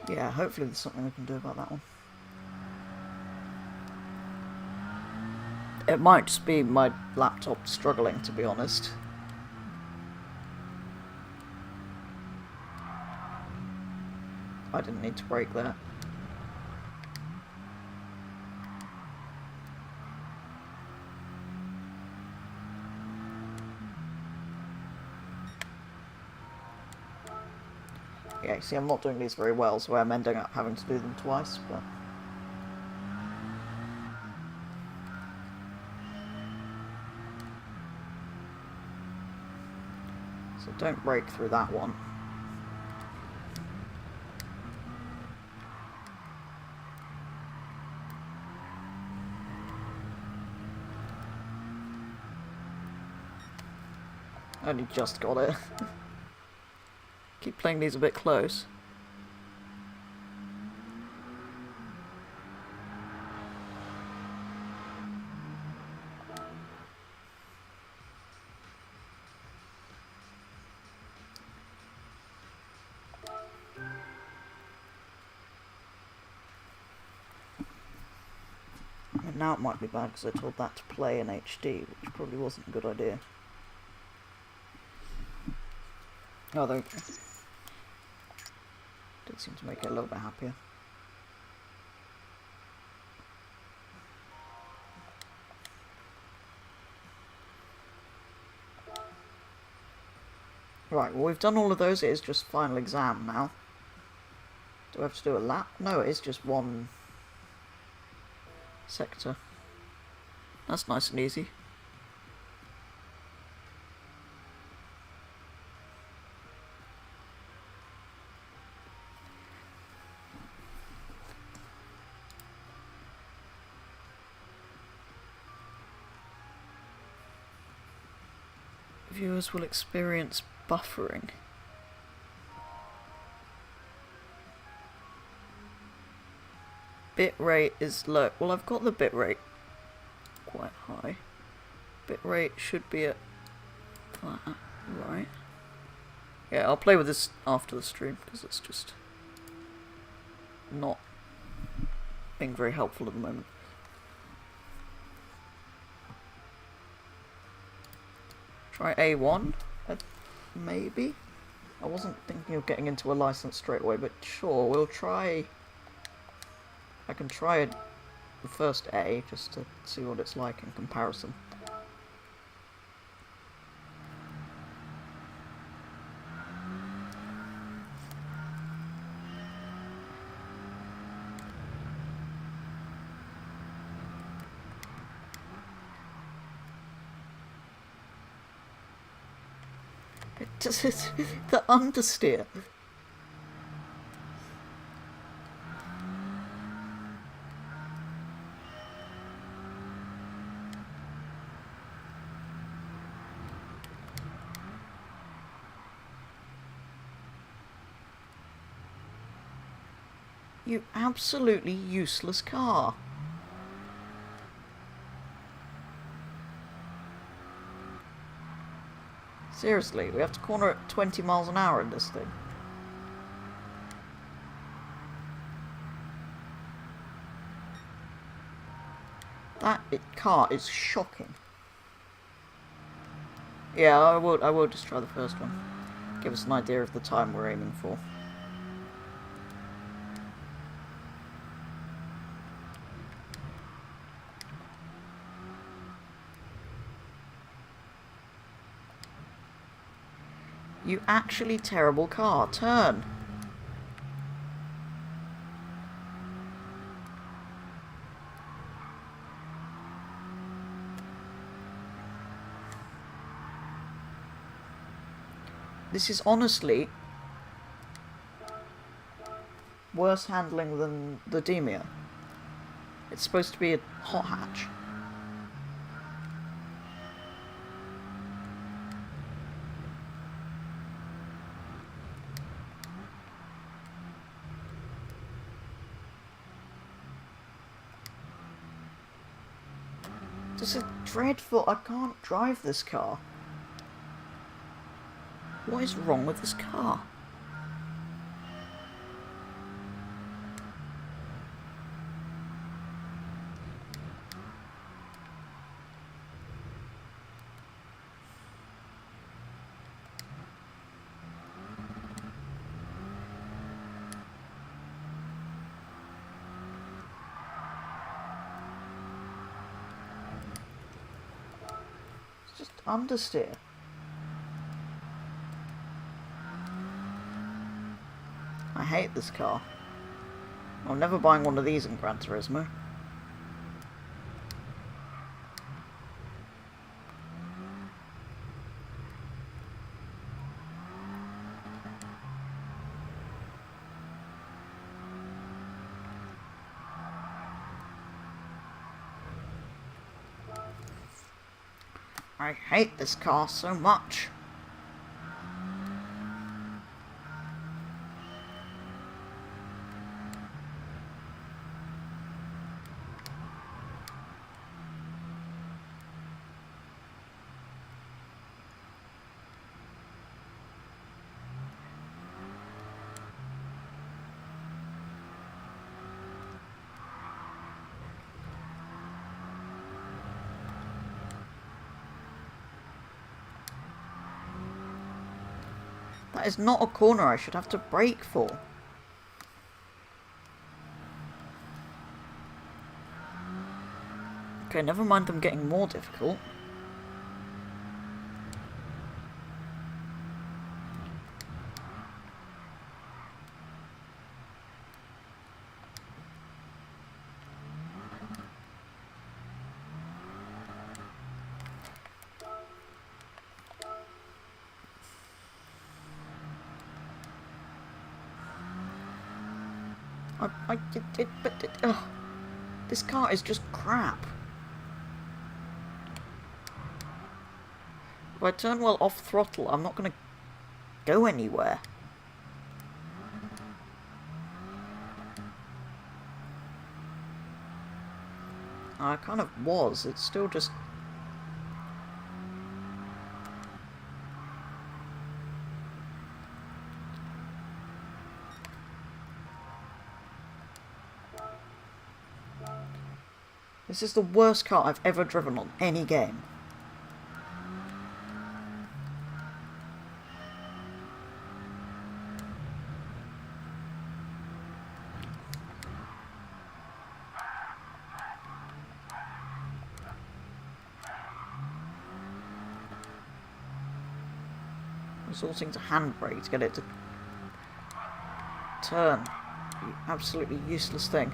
yeah, hopefully there's something we can do about that one. It might just be my laptop struggling, to be honest. I didn't need to break that. Yeah, see, I'm not doing these very well, so I'm ending up having to do them twice, but... so don't break through that one. Only just got it. Keep playing these a bit close. And now it might be bad because I told that to play in HD, which probably wasn't a good idea. Oh, there we go. Did seem to make it a little bit happier. Right, well we've done all of those, it is just final exam now. Do I have to do a lap? No, it is just one sector. That's nice and easy. Viewers will experience buffering. Bitrate is low. Well, I've got the bitrate quite high. Bitrate should be at that, right? Yeah, I'll play with this after the stream because it's just not being very helpful at the moment. Try A1, maybe? I wasn't thinking of getting into a license straight away, but sure, we'll try. I can try the first A just to see what it's like in comparison. The understeer. You absolutely useless car. Seriously, we have to corner at 20 miles an hour in this thing. That car is shocking. Yeah, I will just try the first one. Give us an idea of the time we're aiming for. You actually terrible car. Turn. This is honestly worse handling than the Demia. It's supposed to be a hot hatch. This is dreadful. I can't drive this car. What is wrong with this car? It's just understeer. I hate this car. I'm never buying one of these in Gran Turismo. I hate this car so much. That is not a corner I should have to brake for. Okay, never mind them getting more difficult. This car is just crap. If I turn well off throttle, I'm not going to go anywhere. I kind of was. It's still just... This is the worst car I've ever driven on any game. Resorting to handbrake to get it to turn. You absolutely useless thing.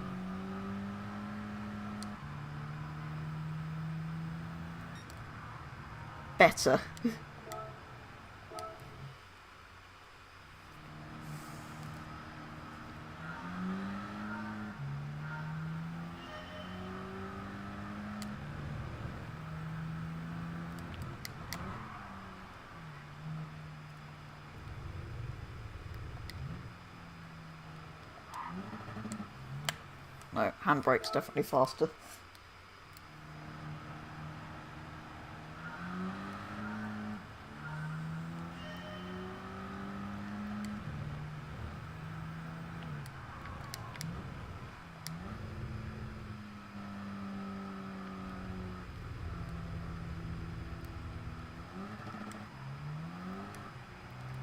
Better. No, handbrake's definitely faster.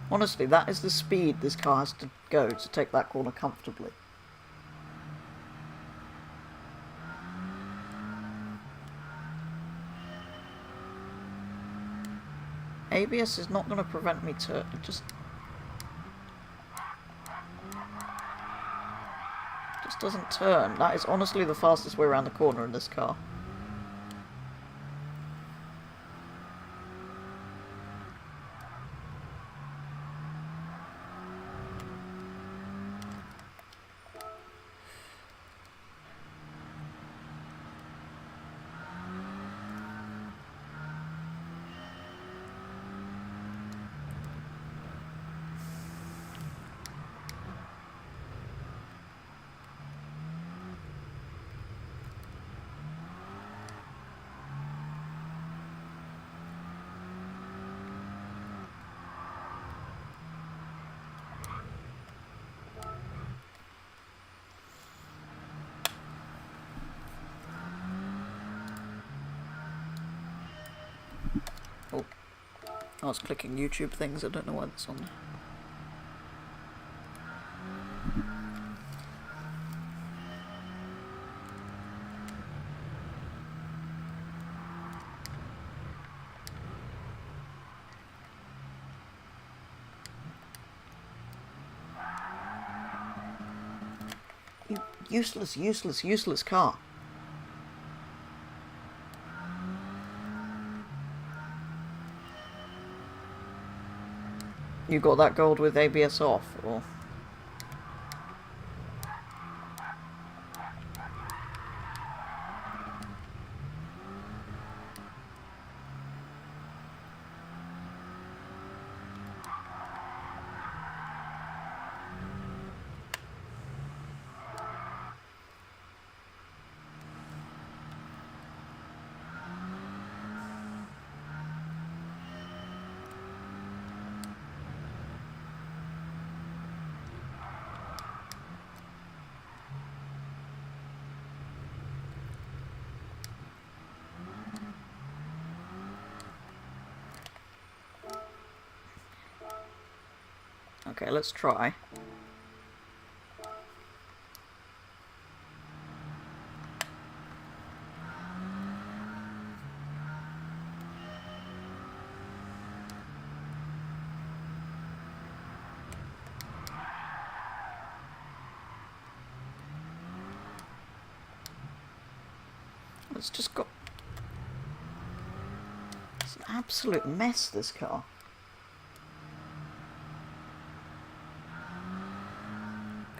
Honestly, that is the speed this car has to go to take that corner comfortably. ABS is not going to prevent me to just doesn't turn. That is honestly the fastest way around the corner in this car. Oh, I was clicking YouTube things, I don't know why that's on there. You useless car. You got that gold with ABS off, or... Okay, let's try. It's just got... It's an absolute mess, this car.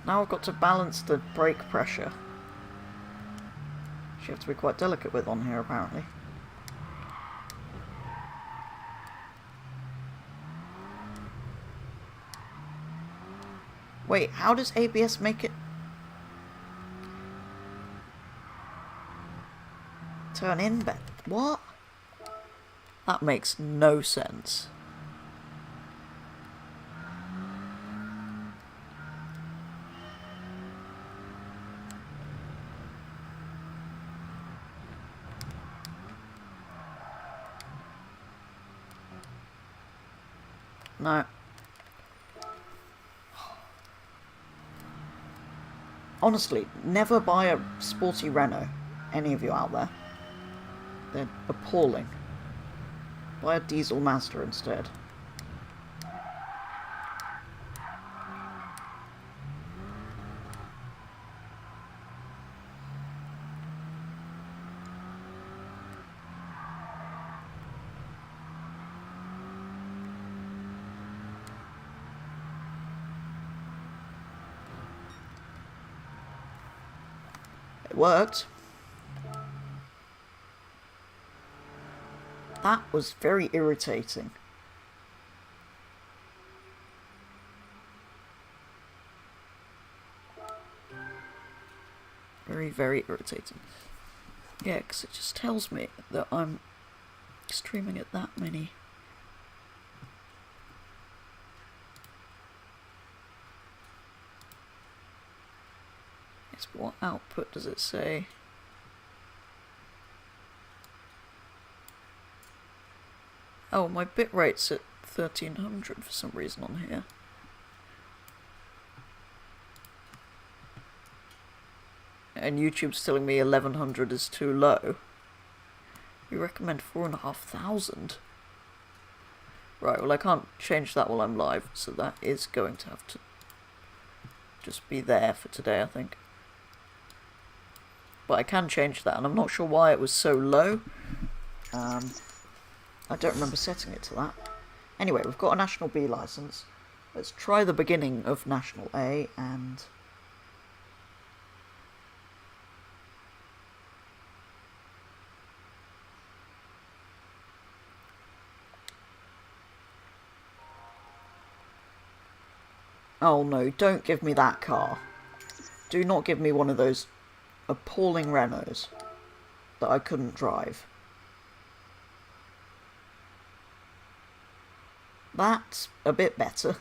Now I've got to balance the brake pressure. Which you have to be quite delicate with on here, apparently. Wait, how does ABS make it turn in better? What? That makes no sense. No. Honestly, never buy a sporty Renault. Any of you out there. They're appalling. Buy a diesel Mazda instead. It worked. That was very irritating. Very, very irritating. Yeah, because it just tells me that I'm streaming at that many. It's what output does it say? Oh, my bitrate's at 1300 for some reason on here. And YouTube's telling me 1100 is too low. We recommend 4500. Right, well I can't change that while I'm live, so that is going to have to just be there for today, I think. But I can change that, and I'm not sure why it was so low. I don't remember setting it to that. Anyway, we've got a National B license. Let's try the beginning of National A, and... Oh no, don't give me that car. Do not give me one of those appalling Renaults that I couldn't drive. That's a bit better.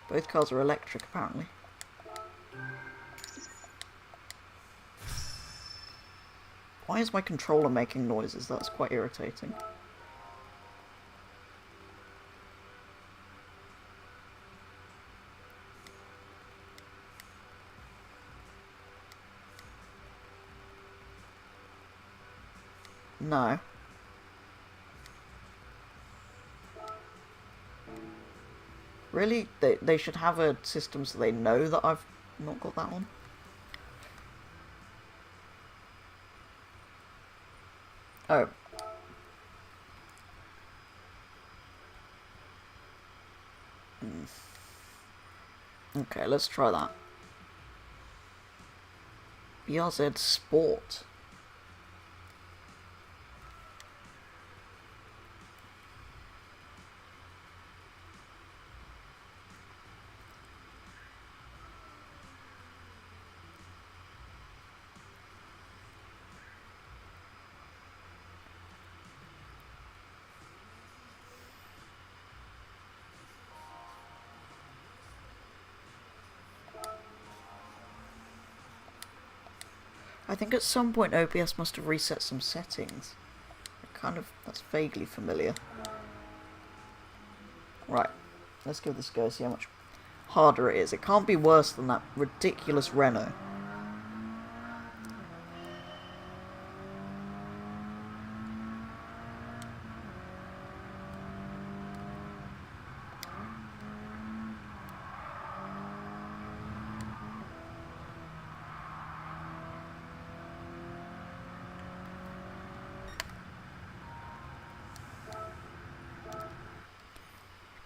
Both cars are electric, apparently. Why is my controller making noises? That's quite irritating. No. Really? They should have a system so they know that I've not got that on. Oh. Okay, let's try that. BRZ Sport. I think at some point OBS must have reset some settings. That's vaguely familiar. Right, let's give this a go, see how much harder it is. It can't be worse than that ridiculous Renault.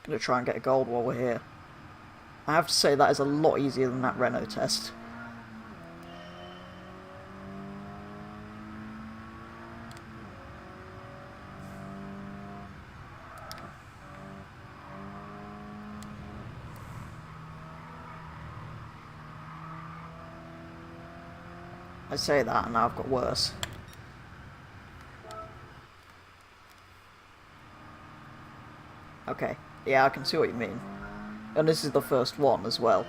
Gonna try and get a gold while we're here. I have to say that is a lot easier than that Renault test. I say that and now I've got worse. Okay, yeah, I can see what you mean. And this is the first one as well.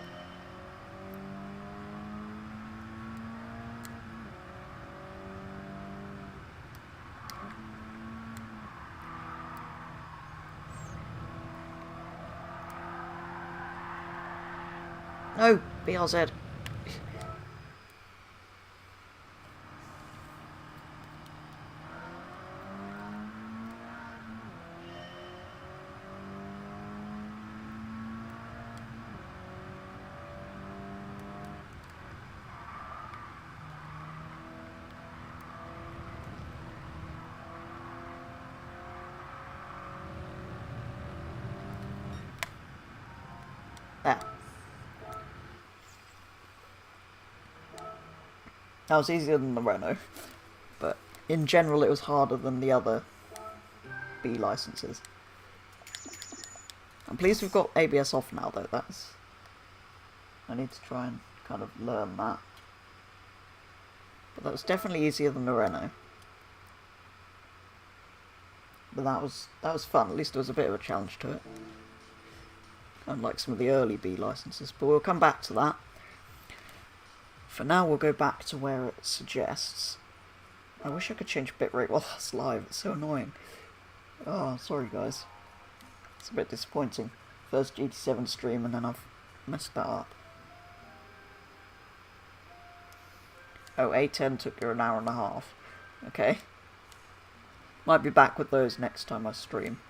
No, BRZ. There. That was easier than the Renault, but in general it was harder than the other B licenses. I'm pleased we've got ABS off now though, I need to try and kind of learn that. But that was definitely easier than the Renault. But that was fun, at least there was a bit of a challenge to it. Unlike some of the early B licenses, but we'll come back to that. For now, we'll go back to where it suggests. I wish I could change bitrate while that's live, it's so annoying. Oh, sorry guys. It's a bit disappointing. First GT7 stream and then I've messed that up. Oh, A10 took you an hour and a half. Okay. Might be back with those next time I stream.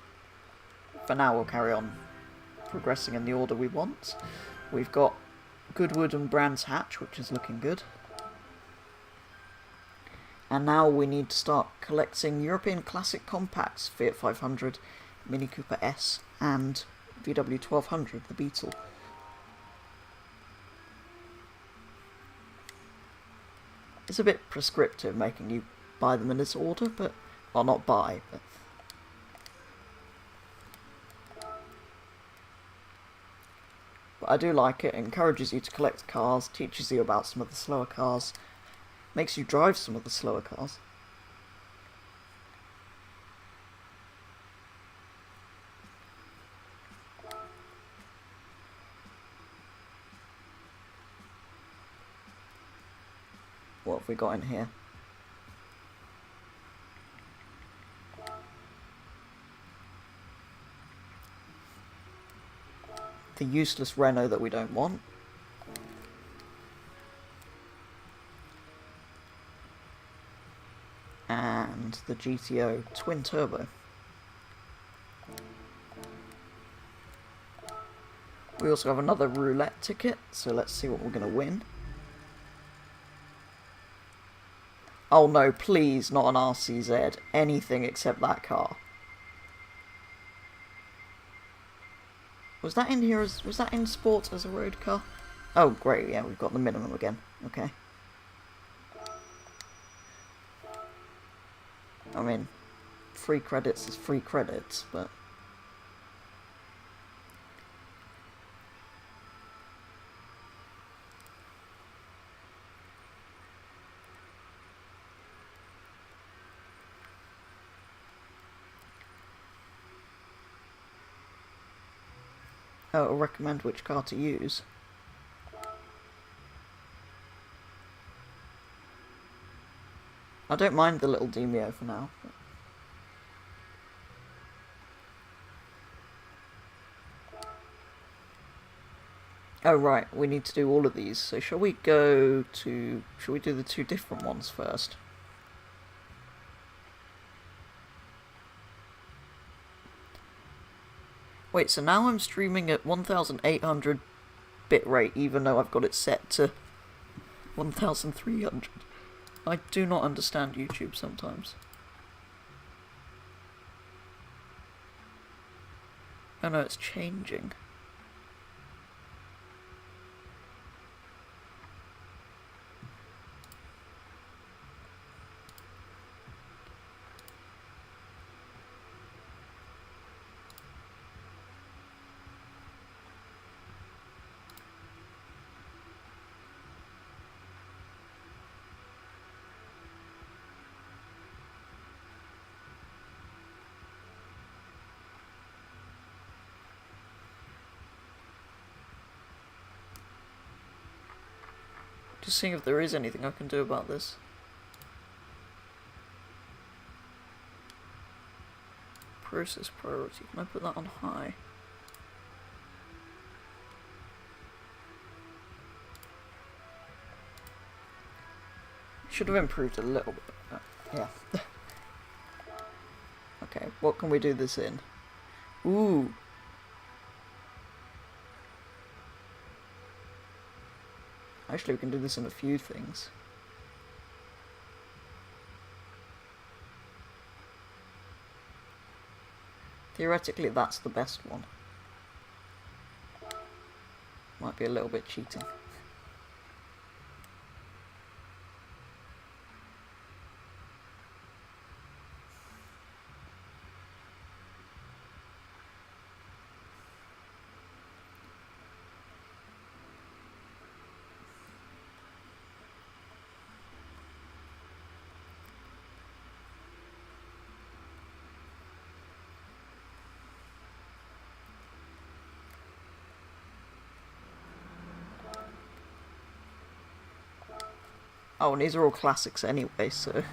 For now, we'll carry on progressing in the order we want. We've got Goodwood and Brands Hatch, which is looking good. And now we need to start collecting European Classic Compacts, Fiat 500, Mini Cooper S, and VW 1200, the Beetle. It's a bit prescriptive making you buy them in this order, but, well, not buy, but I do like it. It encourages you to collect cars, teaches you about some of the slower cars, makes you drive some of the slower cars. What have we got in here? The useless Renault that we don't want. And the GTO twin turbo. We also have another roulette ticket, so let's see what we're going to win. Oh no, please, not an RCZ. Anything except that car. Was that in here as, was that in sports as a road car? Oh great, yeah, we've got the minimum again. Okay. I mean, free credits is free credits, but oh, it'll recommend which car to use. I don't mind the little Demio for now. But Oh right, we need to do all of these. So shall we go to... Shall we do the two different ones first? Wait, so now I'm streaming at 1800 bitrate even though I've got it set to 1300. I do not understand YouTube sometimes. Oh no, it's changing. Just seeing if there is anything I can do about this. Process priority. Can I put that on high? Should have improved a little bit. Yeah. Okay, what can we do this in? Ooh. Actually, we can do this in a few things. Theoretically, that's the best one. Might be a little bit cheating. Oh, and these are all classics anyway, so...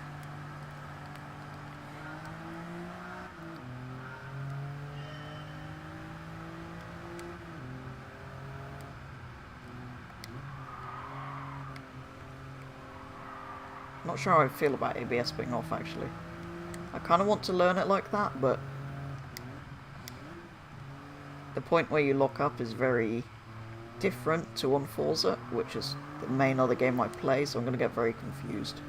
Not sure how I feel about ABS being off, actually. I kind of want to learn it like that, but... The point where you lock up is very different to on Forza, which is the main other game I play, so I'm going to get very confused.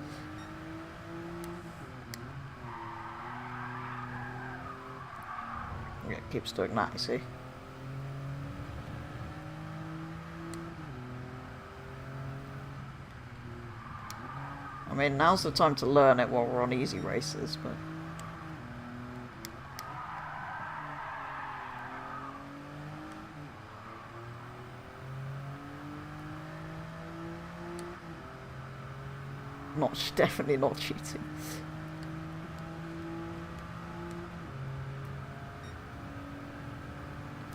Yeah, it keeps doing that, you see. I mean, now's the time to learn it while we're on easy races, but... definitely not cheating.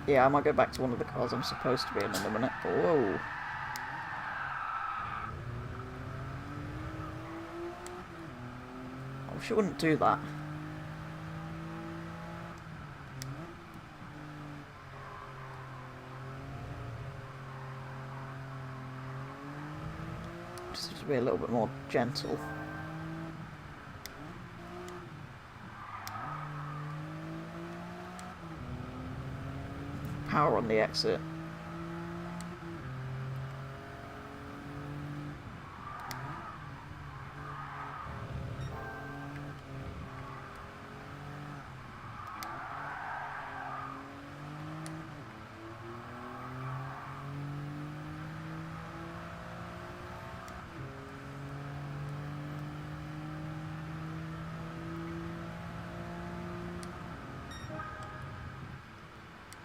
Yeah, I might go back to one of the cars I'm supposed to be in a minute. Whoa. I wish I wouldn't do that. Just to be a little bit more gentle. Power on the exit.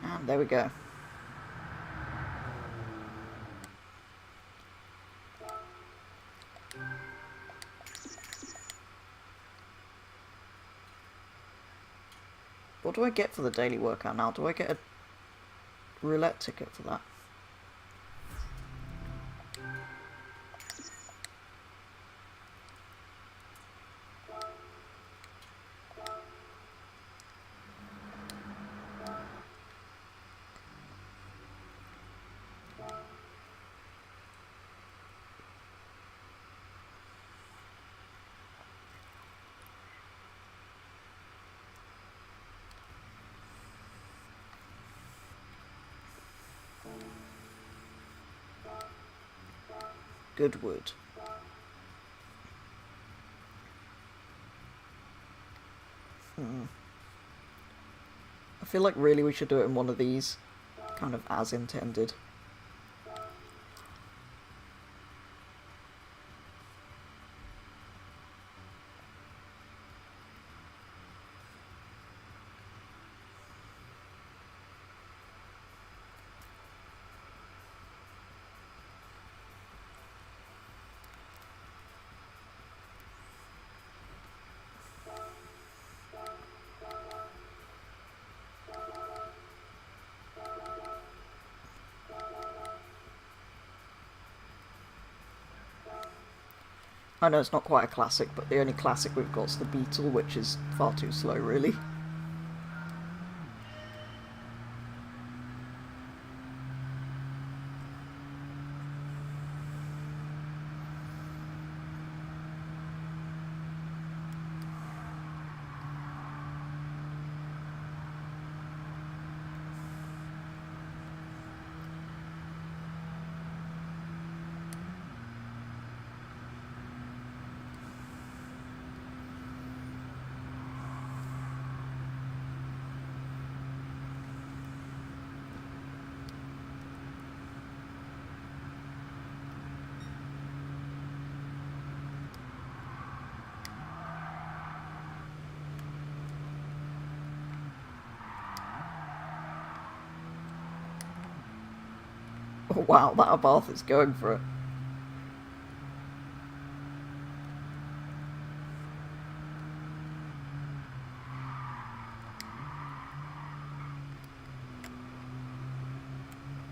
And there we go. What do I get for the daily workout now? Do I get a roulette ticket for that? Goodwood. I feel like really we should do it in one of these, kind of as intended. I know it's not quite a classic, but the only classic we've got is the Beetle, which is far too slow, really. Oh, wow, that Abarth is going for it.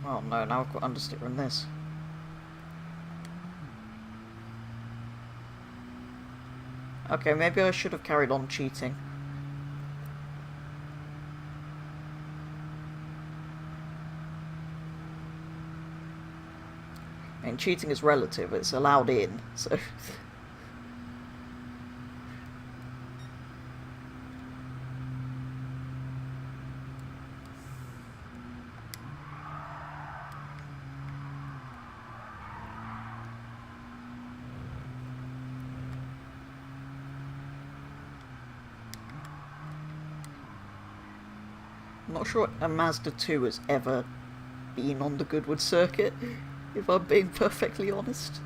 Oh no, now I've got understeer in this. Okay, maybe I should have carried on cheating. I mean, cheating is relative, it's allowed in, so... I'm not sure a Mazda 2 has ever been on the Goodwood circuit, if I'm being perfectly honest.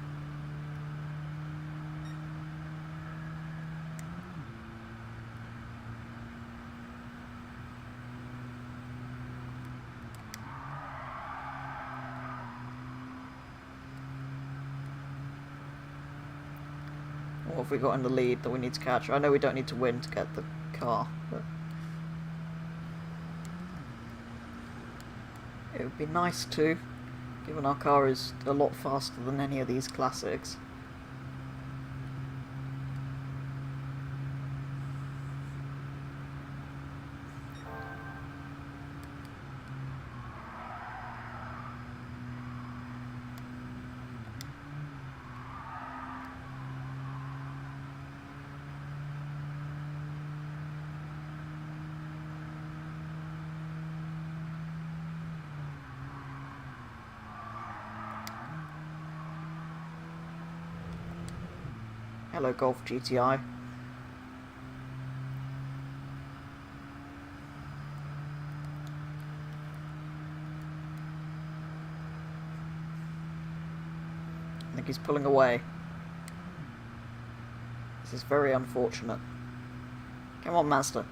What have we got in the lead that we need to catch? I know we don't need to win to get the car, but... it would be nice to, given our car is a lot faster than any of these classics. Hello, Golf GTI. I think he's pulling away. This is very unfortunate. Come on, Mazda.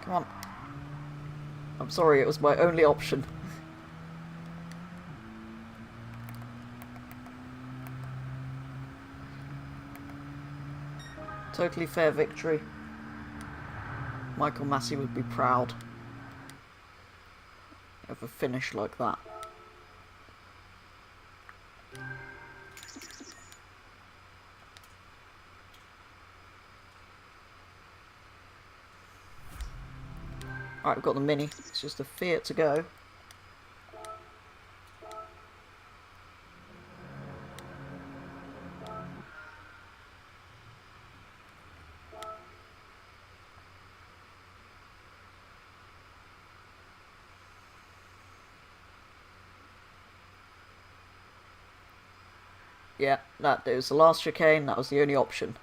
Come on. I'm sorry, it was my only option. Totally fair victory. Michael Massey would be proud of a finish like that. Alright, we've got the Mini. It's just a Fiat to go. Yeah, that it was the last chicane, that was the only option.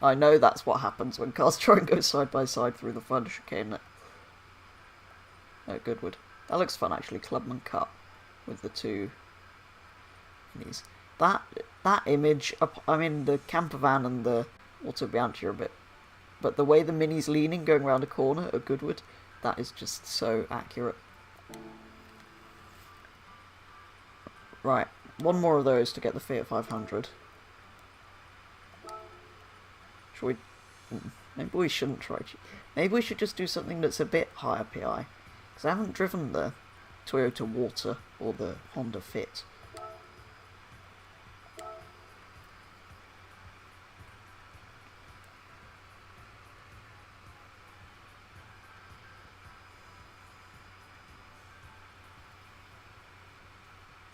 I know that's what happens when cars try and go side by side through the final chicane at Goodwood. That looks fun actually, Clubman Cup with the two minis. That image, I mean the camper van and the auto Bianchi are a bit, but the way the mini's leaning going around a corner at Goodwood, that is just so accurate. Right, one more of those to get the Fiat 500. Should we... Maybe we shouldn't try... Maybe we should just do something that's a bit higher PI. Because I haven't driven the Toyota Water or the Honda Fit.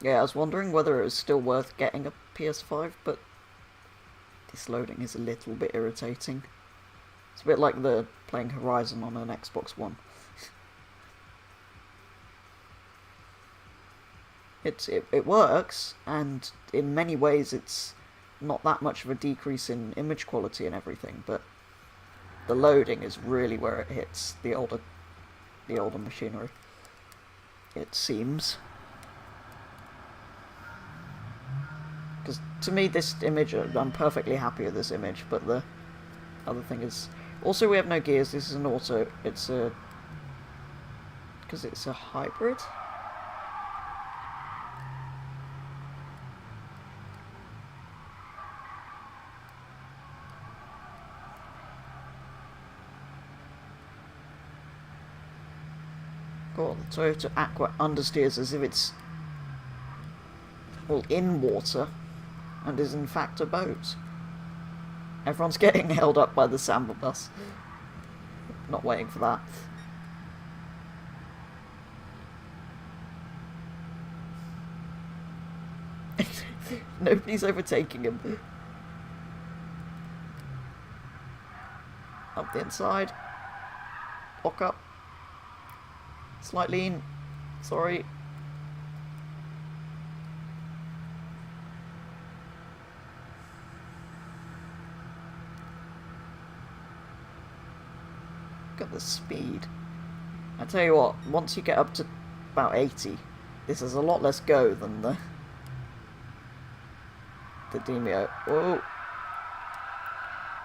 Yeah, I was wondering whether it was still worth getting a PS5, but this loading is a little bit irritating. It's a bit like the playing Horizon on an Xbox One. It works, and in many ways it's not that much of a decrease in image quality and everything, but the loading is really where it hits the older machinery, it seems. Because to me, this image, I'm perfectly happy with this image, but the other thing is... Also, we have no gears, this is an auto, it's a... because it's a hybrid? Oh, the Toyota Aqua understeers as if it's... well, in water, and is in fact a boat. Everyone's getting held up by the Samba bus. Not waiting for that. Nobody's overtaking him. Up the inside. Lock up. Slight lean. Sorry. Look at the speed. I tell you what, once you get up to about 80, this is a lot less go than the Demio. Whoa.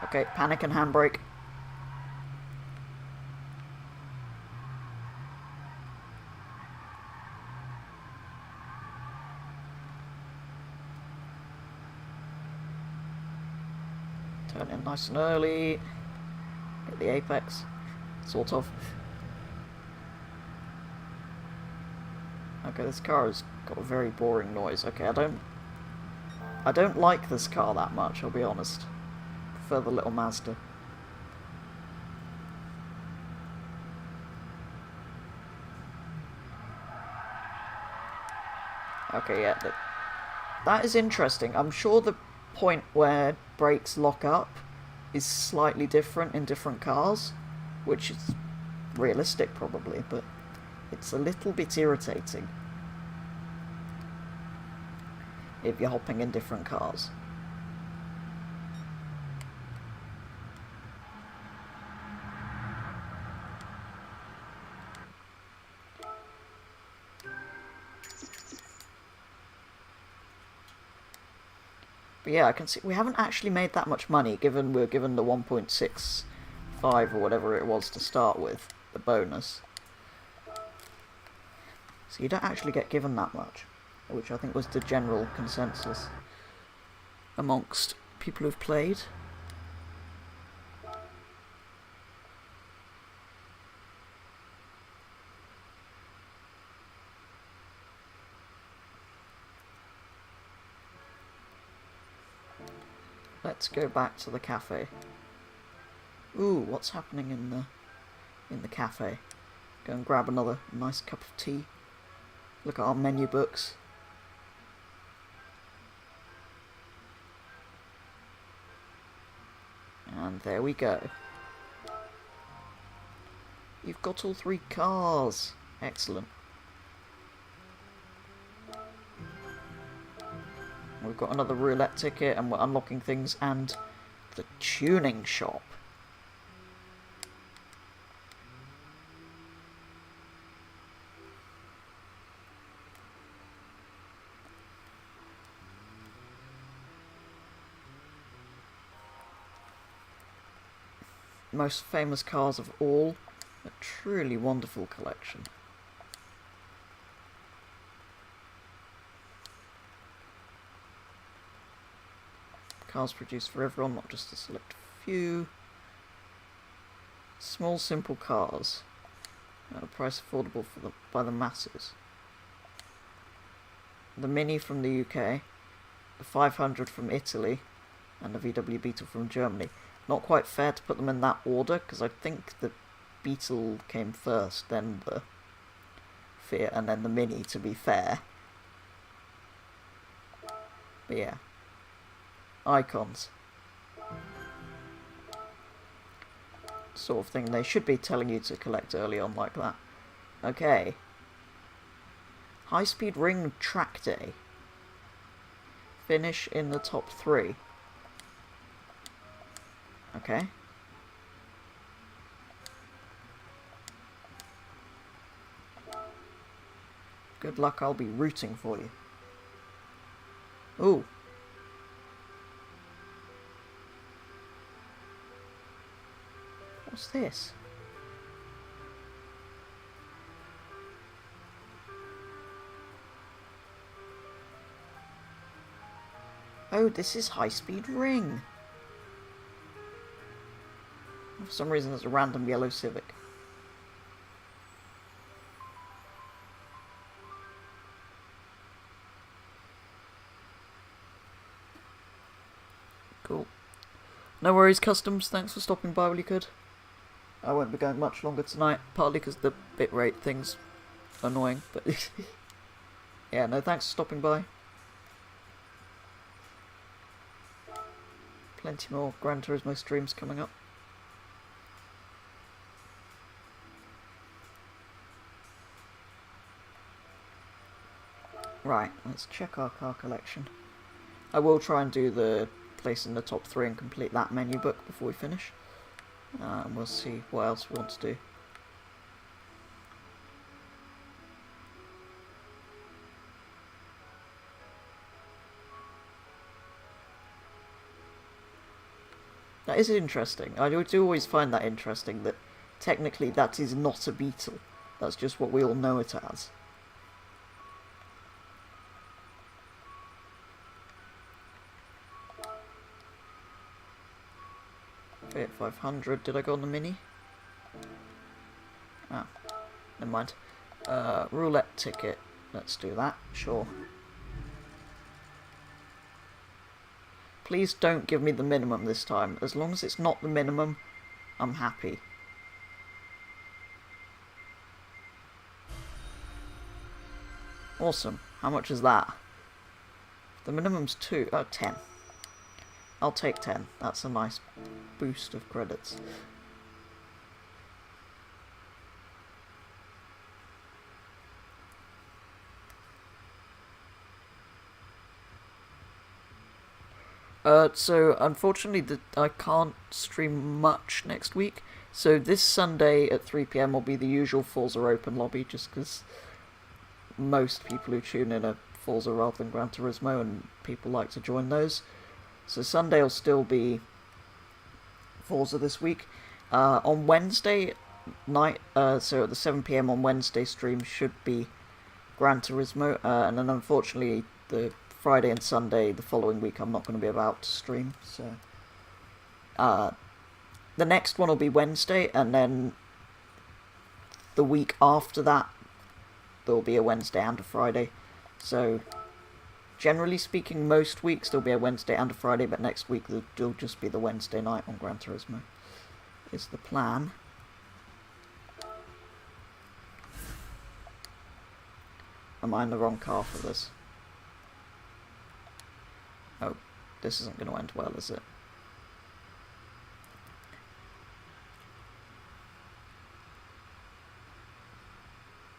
Okay, panic and handbrake. Turn in nice and early. Hit the apex. Sort of. Okay, this car has got a very boring noise. Okay, I don't like this car that much, I'll be honest. Prefer the little Mazda. Okay, yeah, that is interesting. I'm sure the point where brakes lock up is slightly different in different cars, which is realistic probably, but it's a little bit irritating if you're hopping in different cars. But yeah, I can see we haven't actually made that much money, given we're given the 1.65 or whatever it was to start with, the bonus. So you don't actually get given that much, which I think was the general consensus amongst people who've played. Let's go back to the cafe. Ooh, what's happening in the cafe? Go and grab another nice cup of tea. Look at our menu books. And there we go. You've got all 3 cars. Excellent. We've got another roulette ticket, and we're unlocking things, and the tuning shop. Most famous cars of all. A truly wonderful collection. Cars produced for everyone, not just a select few. Small, simple cars at a price affordable by the masses. The Mini from the UK, the 500 from Italy, and the VW Beetle from Germany. Not quite fair to put them in that order, because I think the Beetle came first, then the Fiat, and then the Mini, to be fair. But yeah. Icons. Sort of thing they should be telling you to collect early on like that. Okay. High-speed ring track day. Finish in the top 3. Okay. Good luck, I'll be rooting for you. Ooh. What's this? Oh, this is high-speed ring. For some reason there's a random yellow Civic. Cool. No worries, Customs. Thanks for stopping by while you could. I won't be going much longer tonight, partly because the bitrate thing's annoying, but yeah, no, thanks for stopping by. Plenty more Gran Turismo streams coming up. Right, let's check our car collection. I will try and do the place in the top 3 and complete that menu book before we finish. And we'll see what else we want to do. That is interesting. I do always find that interesting, that technically that is not a Beetle. That's just what we all know it as. Fiat 500. Did I go on the Mini? Ah, never mind. Roulette ticket. Let's do that. Sure. Please don't give me the minimum this time. As long as it's not the minimum, I'm happy. Awesome. How much is that? The minimum's 10. I'll take 10. That's a nice boost of credits. So unfortunately I can't stream much next week, so this Sunday at 3 PM will be the usual Forza Open lobby, just because most people who tune in are Forza rather than Gran Turismo, and people like to join those. So Sunday will still be Forza this week. On Wednesday night, so at the 7 PM on Wednesday stream should be Gran Turismo, and then unfortunately the Friday and Sunday the following week I'm not going to be about to stream, so the next one will be Wednesday, and then the week after that there will be a Wednesday and a Friday. So generally speaking, most weeks there'll be a Wednesday and a Friday, but next week there'll just be the Wednesday night on Gran Turismo, is the plan. Am I in the wrong car for this? Oh, this isn't going to end well, is it?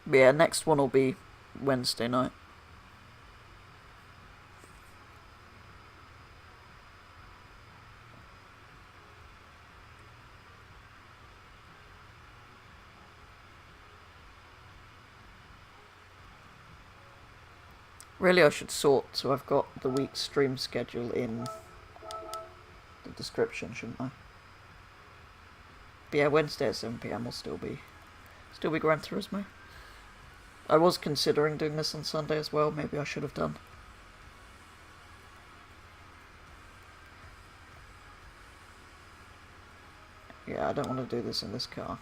But yeah, next one will be Wednesday night. Really, I should sort so I've got the week's stream schedule in the description, shouldn't I? But yeah, Wednesday at 7 PM will still be Gran Turismo. I was considering doing this on Sunday as well. Maybe I should have done. Yeah, I don't want to do this in this car.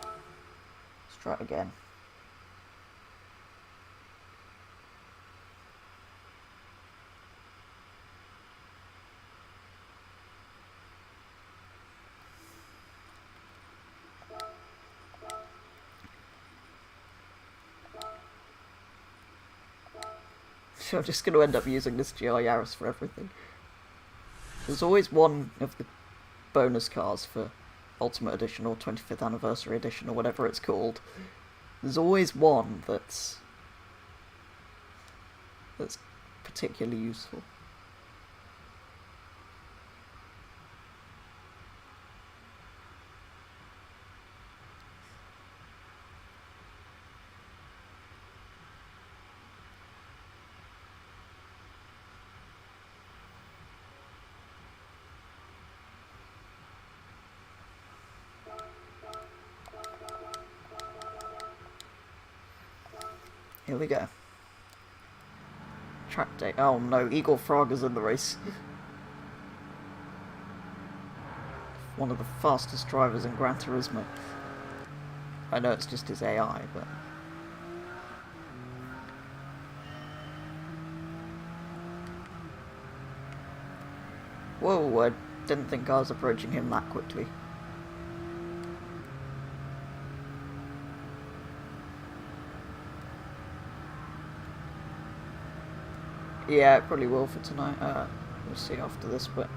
Let's try it again. So I'm just going to end up using this GR Yaris for everything. There's always one of the bonus cars for Ultimate Edition or 25th Anniversary Edition or whatever it's called. There's always one that's particularly useful. Here we go. Track day. Oh no, Igor Frog is in the race. One of the fastest drivers in Gran Turismo. I know it's just his AI, but... Whoa, I didn't think I was approaching him that quickly. Yeah, it probably will for tonight. We'll see after this, but...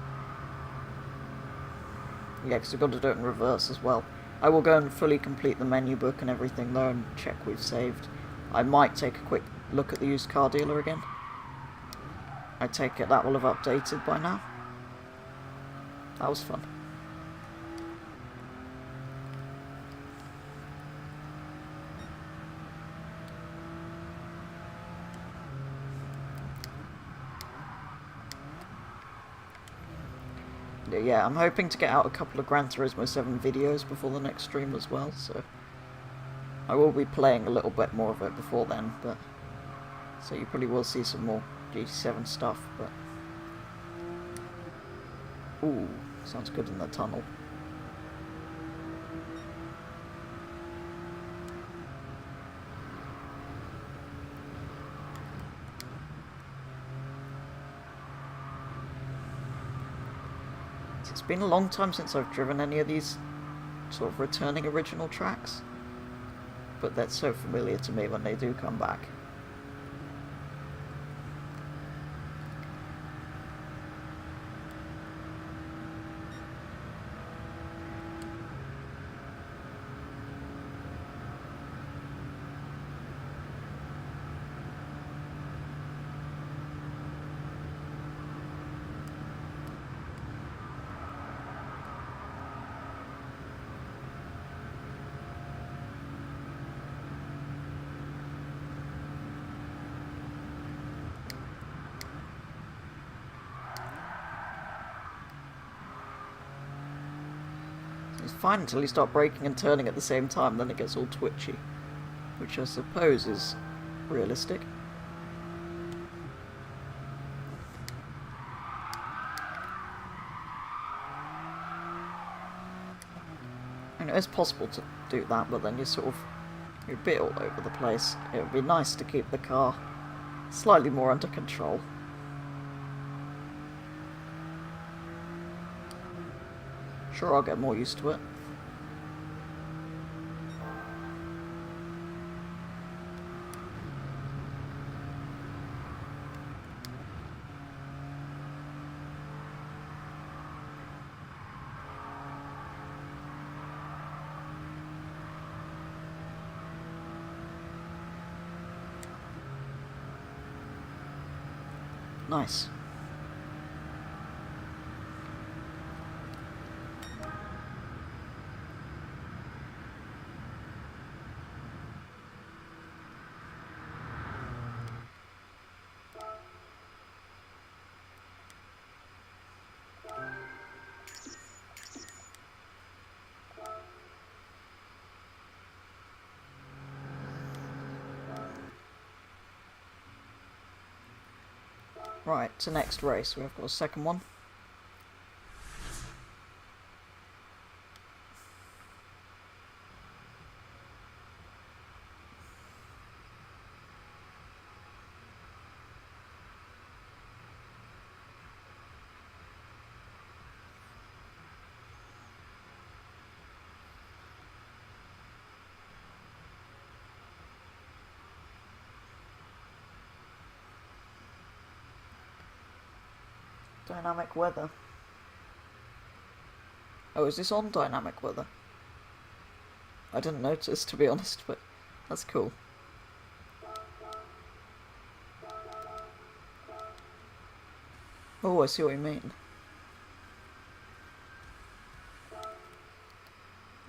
Yeah, because we've got to do it in reverse as well. I will go and fully complete the menu book and everything though and check we've saved. I might take a quick look at the used car dealer again. I take it that will have updated by now. That was fun. Yeah, I'm hoping to get out a couple of Gran Turismo 7 videos before the next stream as well, so I will be playing a little bit more of it before then, but so you probably will see some more GT7 stuff, but ooh, sounds good in the tunnel. It's been a long time since I've driven any of these sort of returning original tracks, but that's so familiar to me when they do come back. It's fine until you start braking and turning at the same time, then it gets all twitchy, which I suppose is realistic. I know it's possible to do that, but then you're a bit all over the place. It would be nice to keep the car slightly more under control. Sure, I'll get more used to it. Nice. Right, to next race. We've got a second one. Dynamic weather. Oh, is this on dynamic weather? I didn't notice, to be honest, but that's cool. Oh, I see what you mean.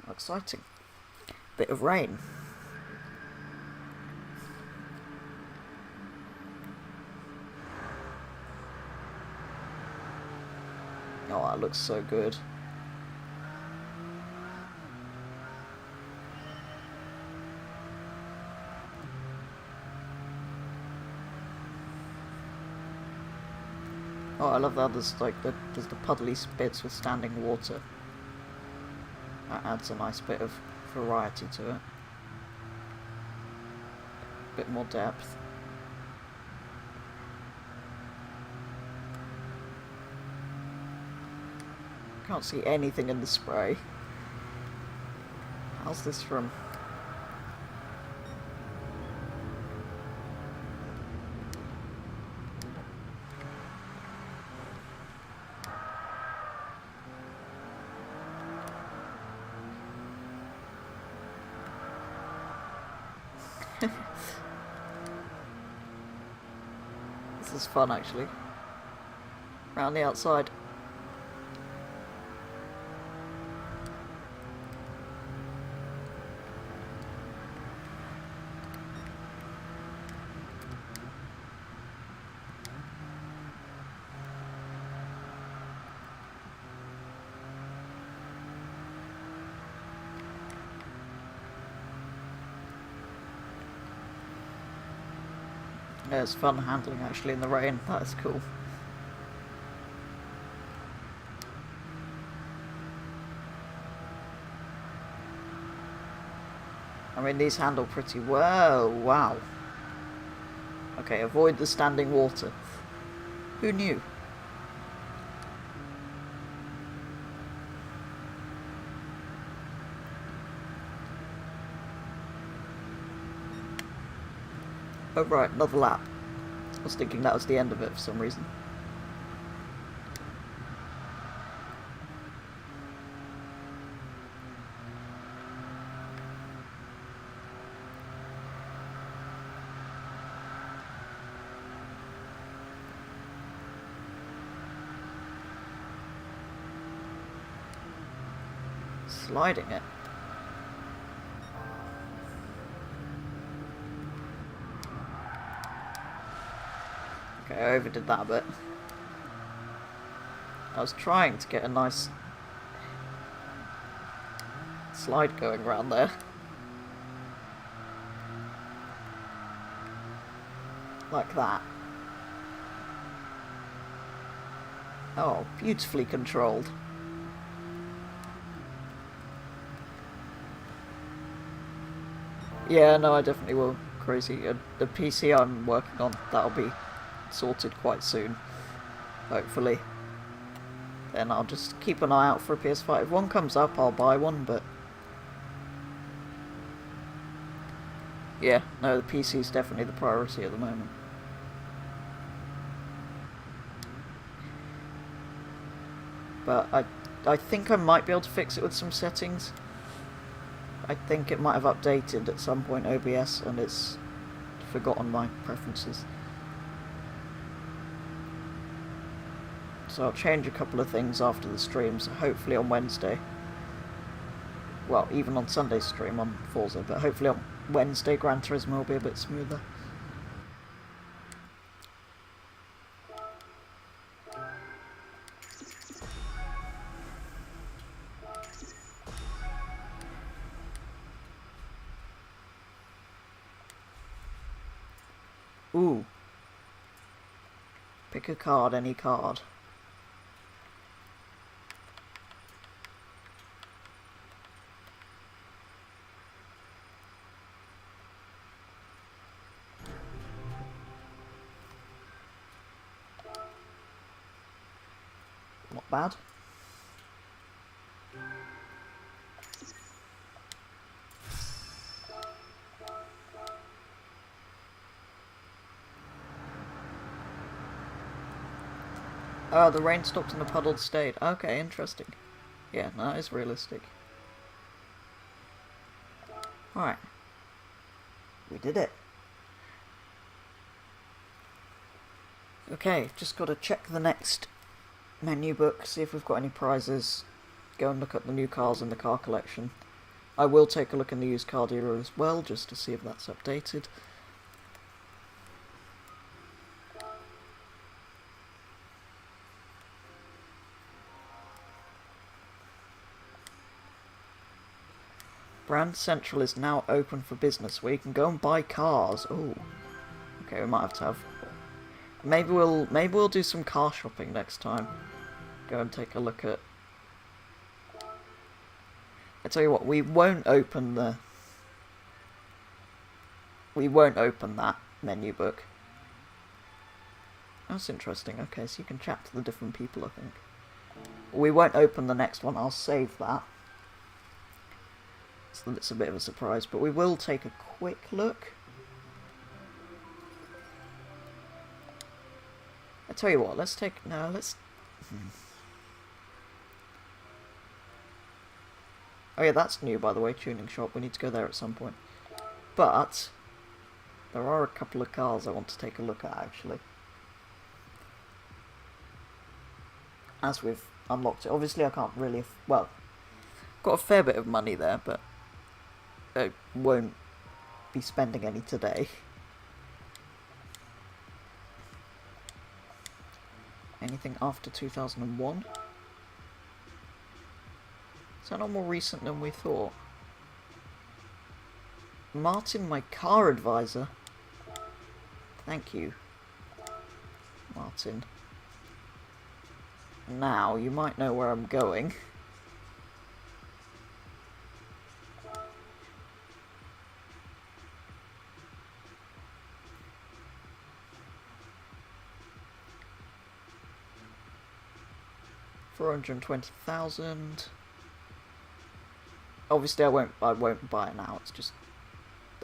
How exciting. Bit of rain. Oh, that looks so good. Oh, I love that there's like there's the puddly bits with standing water. That adds a nice bit of variety to it. Bit more depth. Can't see anything in the spray. How's this from? This is fun, actually. Around the outside. Yeah, it's fun handling actually in the rain. That is cool. I mean, these handle pretty well. Wow. Okay, avoid the standing water. Who knew? Oh right, another lap. I was thinking that was the end of it for some reason. Sliding it. Okay, I overdid that a bit. I was trying to get a nice slide going around there. Like that. Oh, beautifully controlled. Yeah, no, I definitely will. Crazy. The PC I'm working on, that'll be sorted quite soon, hopefully. Then I'll just keep an eye out for a PS5. If one comes up, I'll buy one, but yeah, no, the PC's definitely the priority at the moment. But I think I might be able to fix it with some settings. I think it might have updated at some point, OBS, and it's forgotten my preferences. So I'll change a couple of things after the stream, so hopefully on Wednesday. Well, even on Sunday's stream on Forza, but hopefully on Wednesday Gran Turismo will be a bit smoother. Ooh. Pick a card, any card. Not bad. Oh, the rain stopped in a puddled state. Okay, interesting. Yeah, that is realistic. Alright. We did it. Okay, just gotta check the next menu book, see if we've got any prizes. Go and look at the new cars in the car collection. I will take a look in the used car dealer as well, just to see if that's updated. Brand Central is now open for business, where you can go and buy cars. Oh, okay, we might have to have. Maybe we'll do some car shopping next time. Go and take a look at. I tell you what, we won't open that menu book. That's interesting. Okay, so you can chat to the different people, I think. We won't open the next one. I'll save that. So that it's a bit of a surprise, but we will take a quick look. I tell you what, let's. Oh yeah, that's new, by the way, tuning shop. We need to go there at some point. But there are a couple of cars I want to take a look at, actually. As we've unlocked it. Obviously, I can't really. Well, got a fair bit of money there, but I won't be spending any today. Anything after 2001? Is that not more recent than we thought? Martin, my car advisor. Thank you, Martin. Now, you might know where I'm going. $420,000. Obviously, I won't buy it now. It's just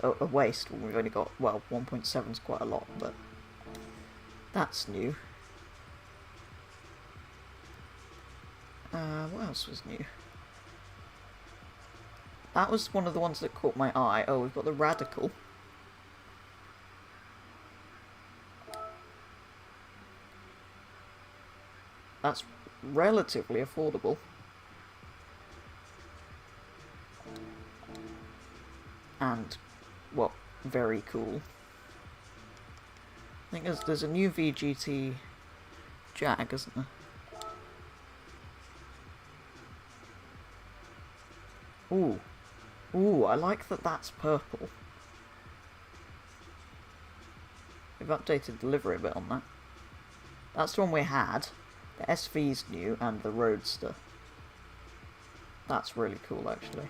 a waste when we've only got, well, 1.7 is quite a lot, but that's new. What else was new? That was one of the ones that caught my eye. Oh, we've got the Radical. That's relatively affordable. And, well, very cool. I think there's a new VGT Jag, isn't there? Ooh. Ooh, I like that that's purple. We've updated the livery a bit on that. That's the one we had. The SV's new, and the Roadster. That's really cool, actually.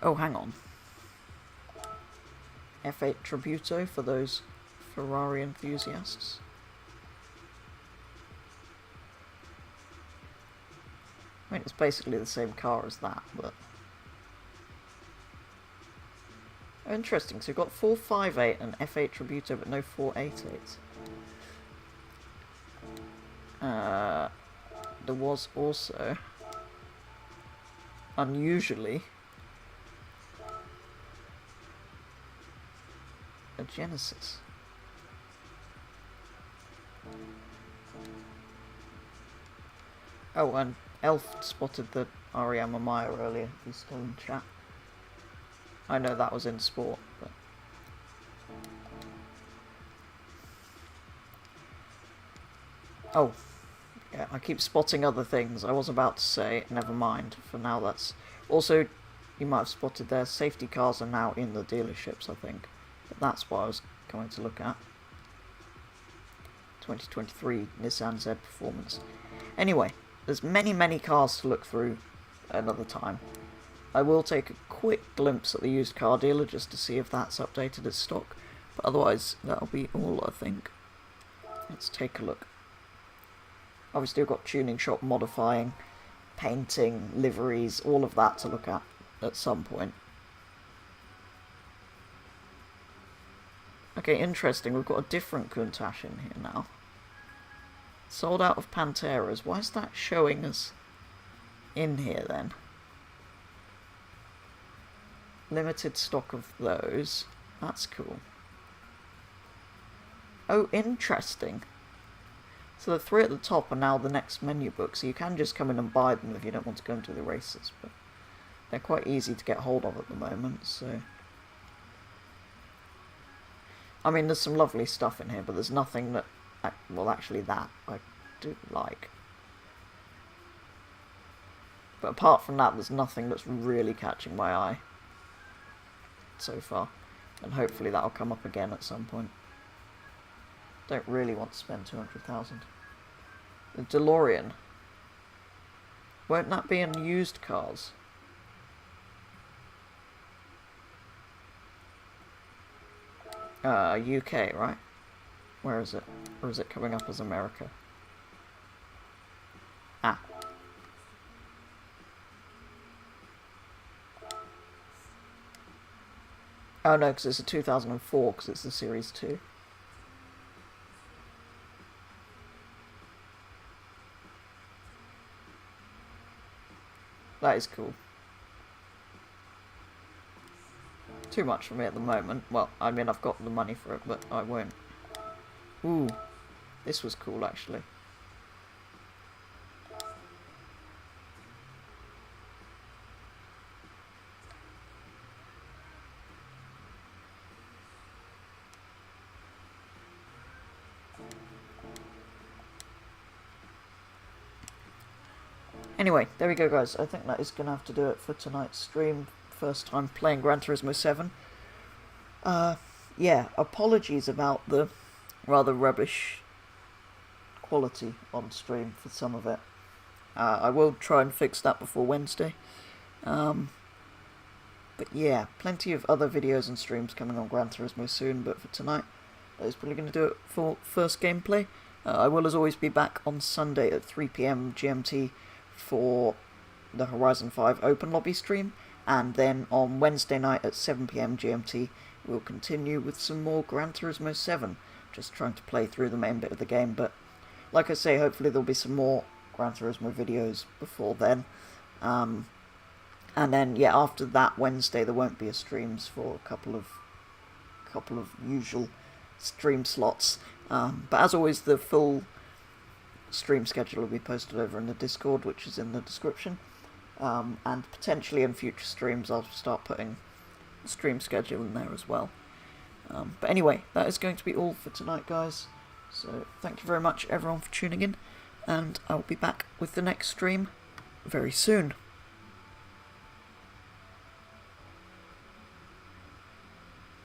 Oh, hang on. F8 Tributo for those Ferrari enthusiasts. I mean, it's basically the same car as that, but... Oh, interesting, so we've got 458 and F8 Tributo, but no 488. There was also, unusually, a Genesis. Oh, and Elf spotted the Ariama Maya earlier. He's still in chat. I know that was in sport, but... Oh, Yeah, I keep spotting other things. I was about to say, never mind. For now, that's... Also, you might have spotted there, safety cars are now in the dealerships, I think. But that's what I was going to look at. 2023 Nissan Z Performance. Anyway, there's many cars to look through another time. I will take a quick glimpse at the used car dealer just to see if that's updated its stock. But otherwise, that'll be all, I think. Let's take a look. Obviously, we've got tuning shop, modifying, painting, liveries, all of that to look at some point. Okay, interesting. We've got a different Countach in here now. Sold out of Panteras. Why is that showing us in here then? Limited stock of those. That's cool. Oh, interesting. So the 3 at the top are now the next menu book, so you can just come in and buy them if you don't want to go into the races, but they're quite easy to get hold of at the moment, so... I mean, there's some lovely stuff in here, but there's nothing that... Well, actually that I do like. But apart from that, there's nothing that's really catching my eye so far, and hopefully that'll come up again at some point. Don't really want to spend 200,000. The DeLorean. Won't that be in used cars? UK, right? Where is it? Or is it coming up as America? Ah. Oh no, because it's a 2004, because it's the Series 2. That is cool. Too much for me at the moment. Well, I mean, I've got the money for it, but I won't. Ooh, this was cool, actually. Anyway, there we go, guys. I think that is going to have to do it for tonight's stream. First time playing Gran Turismo 7. Yeah, apologies about the rather rubbish quality on stream for some of it. I will try and fix that before Wednesday. But yeah, plenty of other videos and streams coming on Gran Turismo soon, but for tonight, that is probably going to do it for first gameplay. I will, as always, be back on Sunday at 3 PM GMT for the Horizon 5 Open Lobby stream, and then on Wednesday night at 7 PM GMT we'll continue with some more Gran Turismo 7, just trying to play through the main bit of the game, but like I say, hopefully there'll be some more Gran Turismo videos before then, and then yeah, after that Wednesday there won't be a streams for a couple of usual stream slots, but as always the full stream schedule will be posted over in the Discord, which is in the description, and potentially in future streams I'll start putting the stream schedule in there as well. But anyway, that is going to be all for tonight, guys, so thank you very much everyone for tuning in, and I'll be back with the next stream very soon.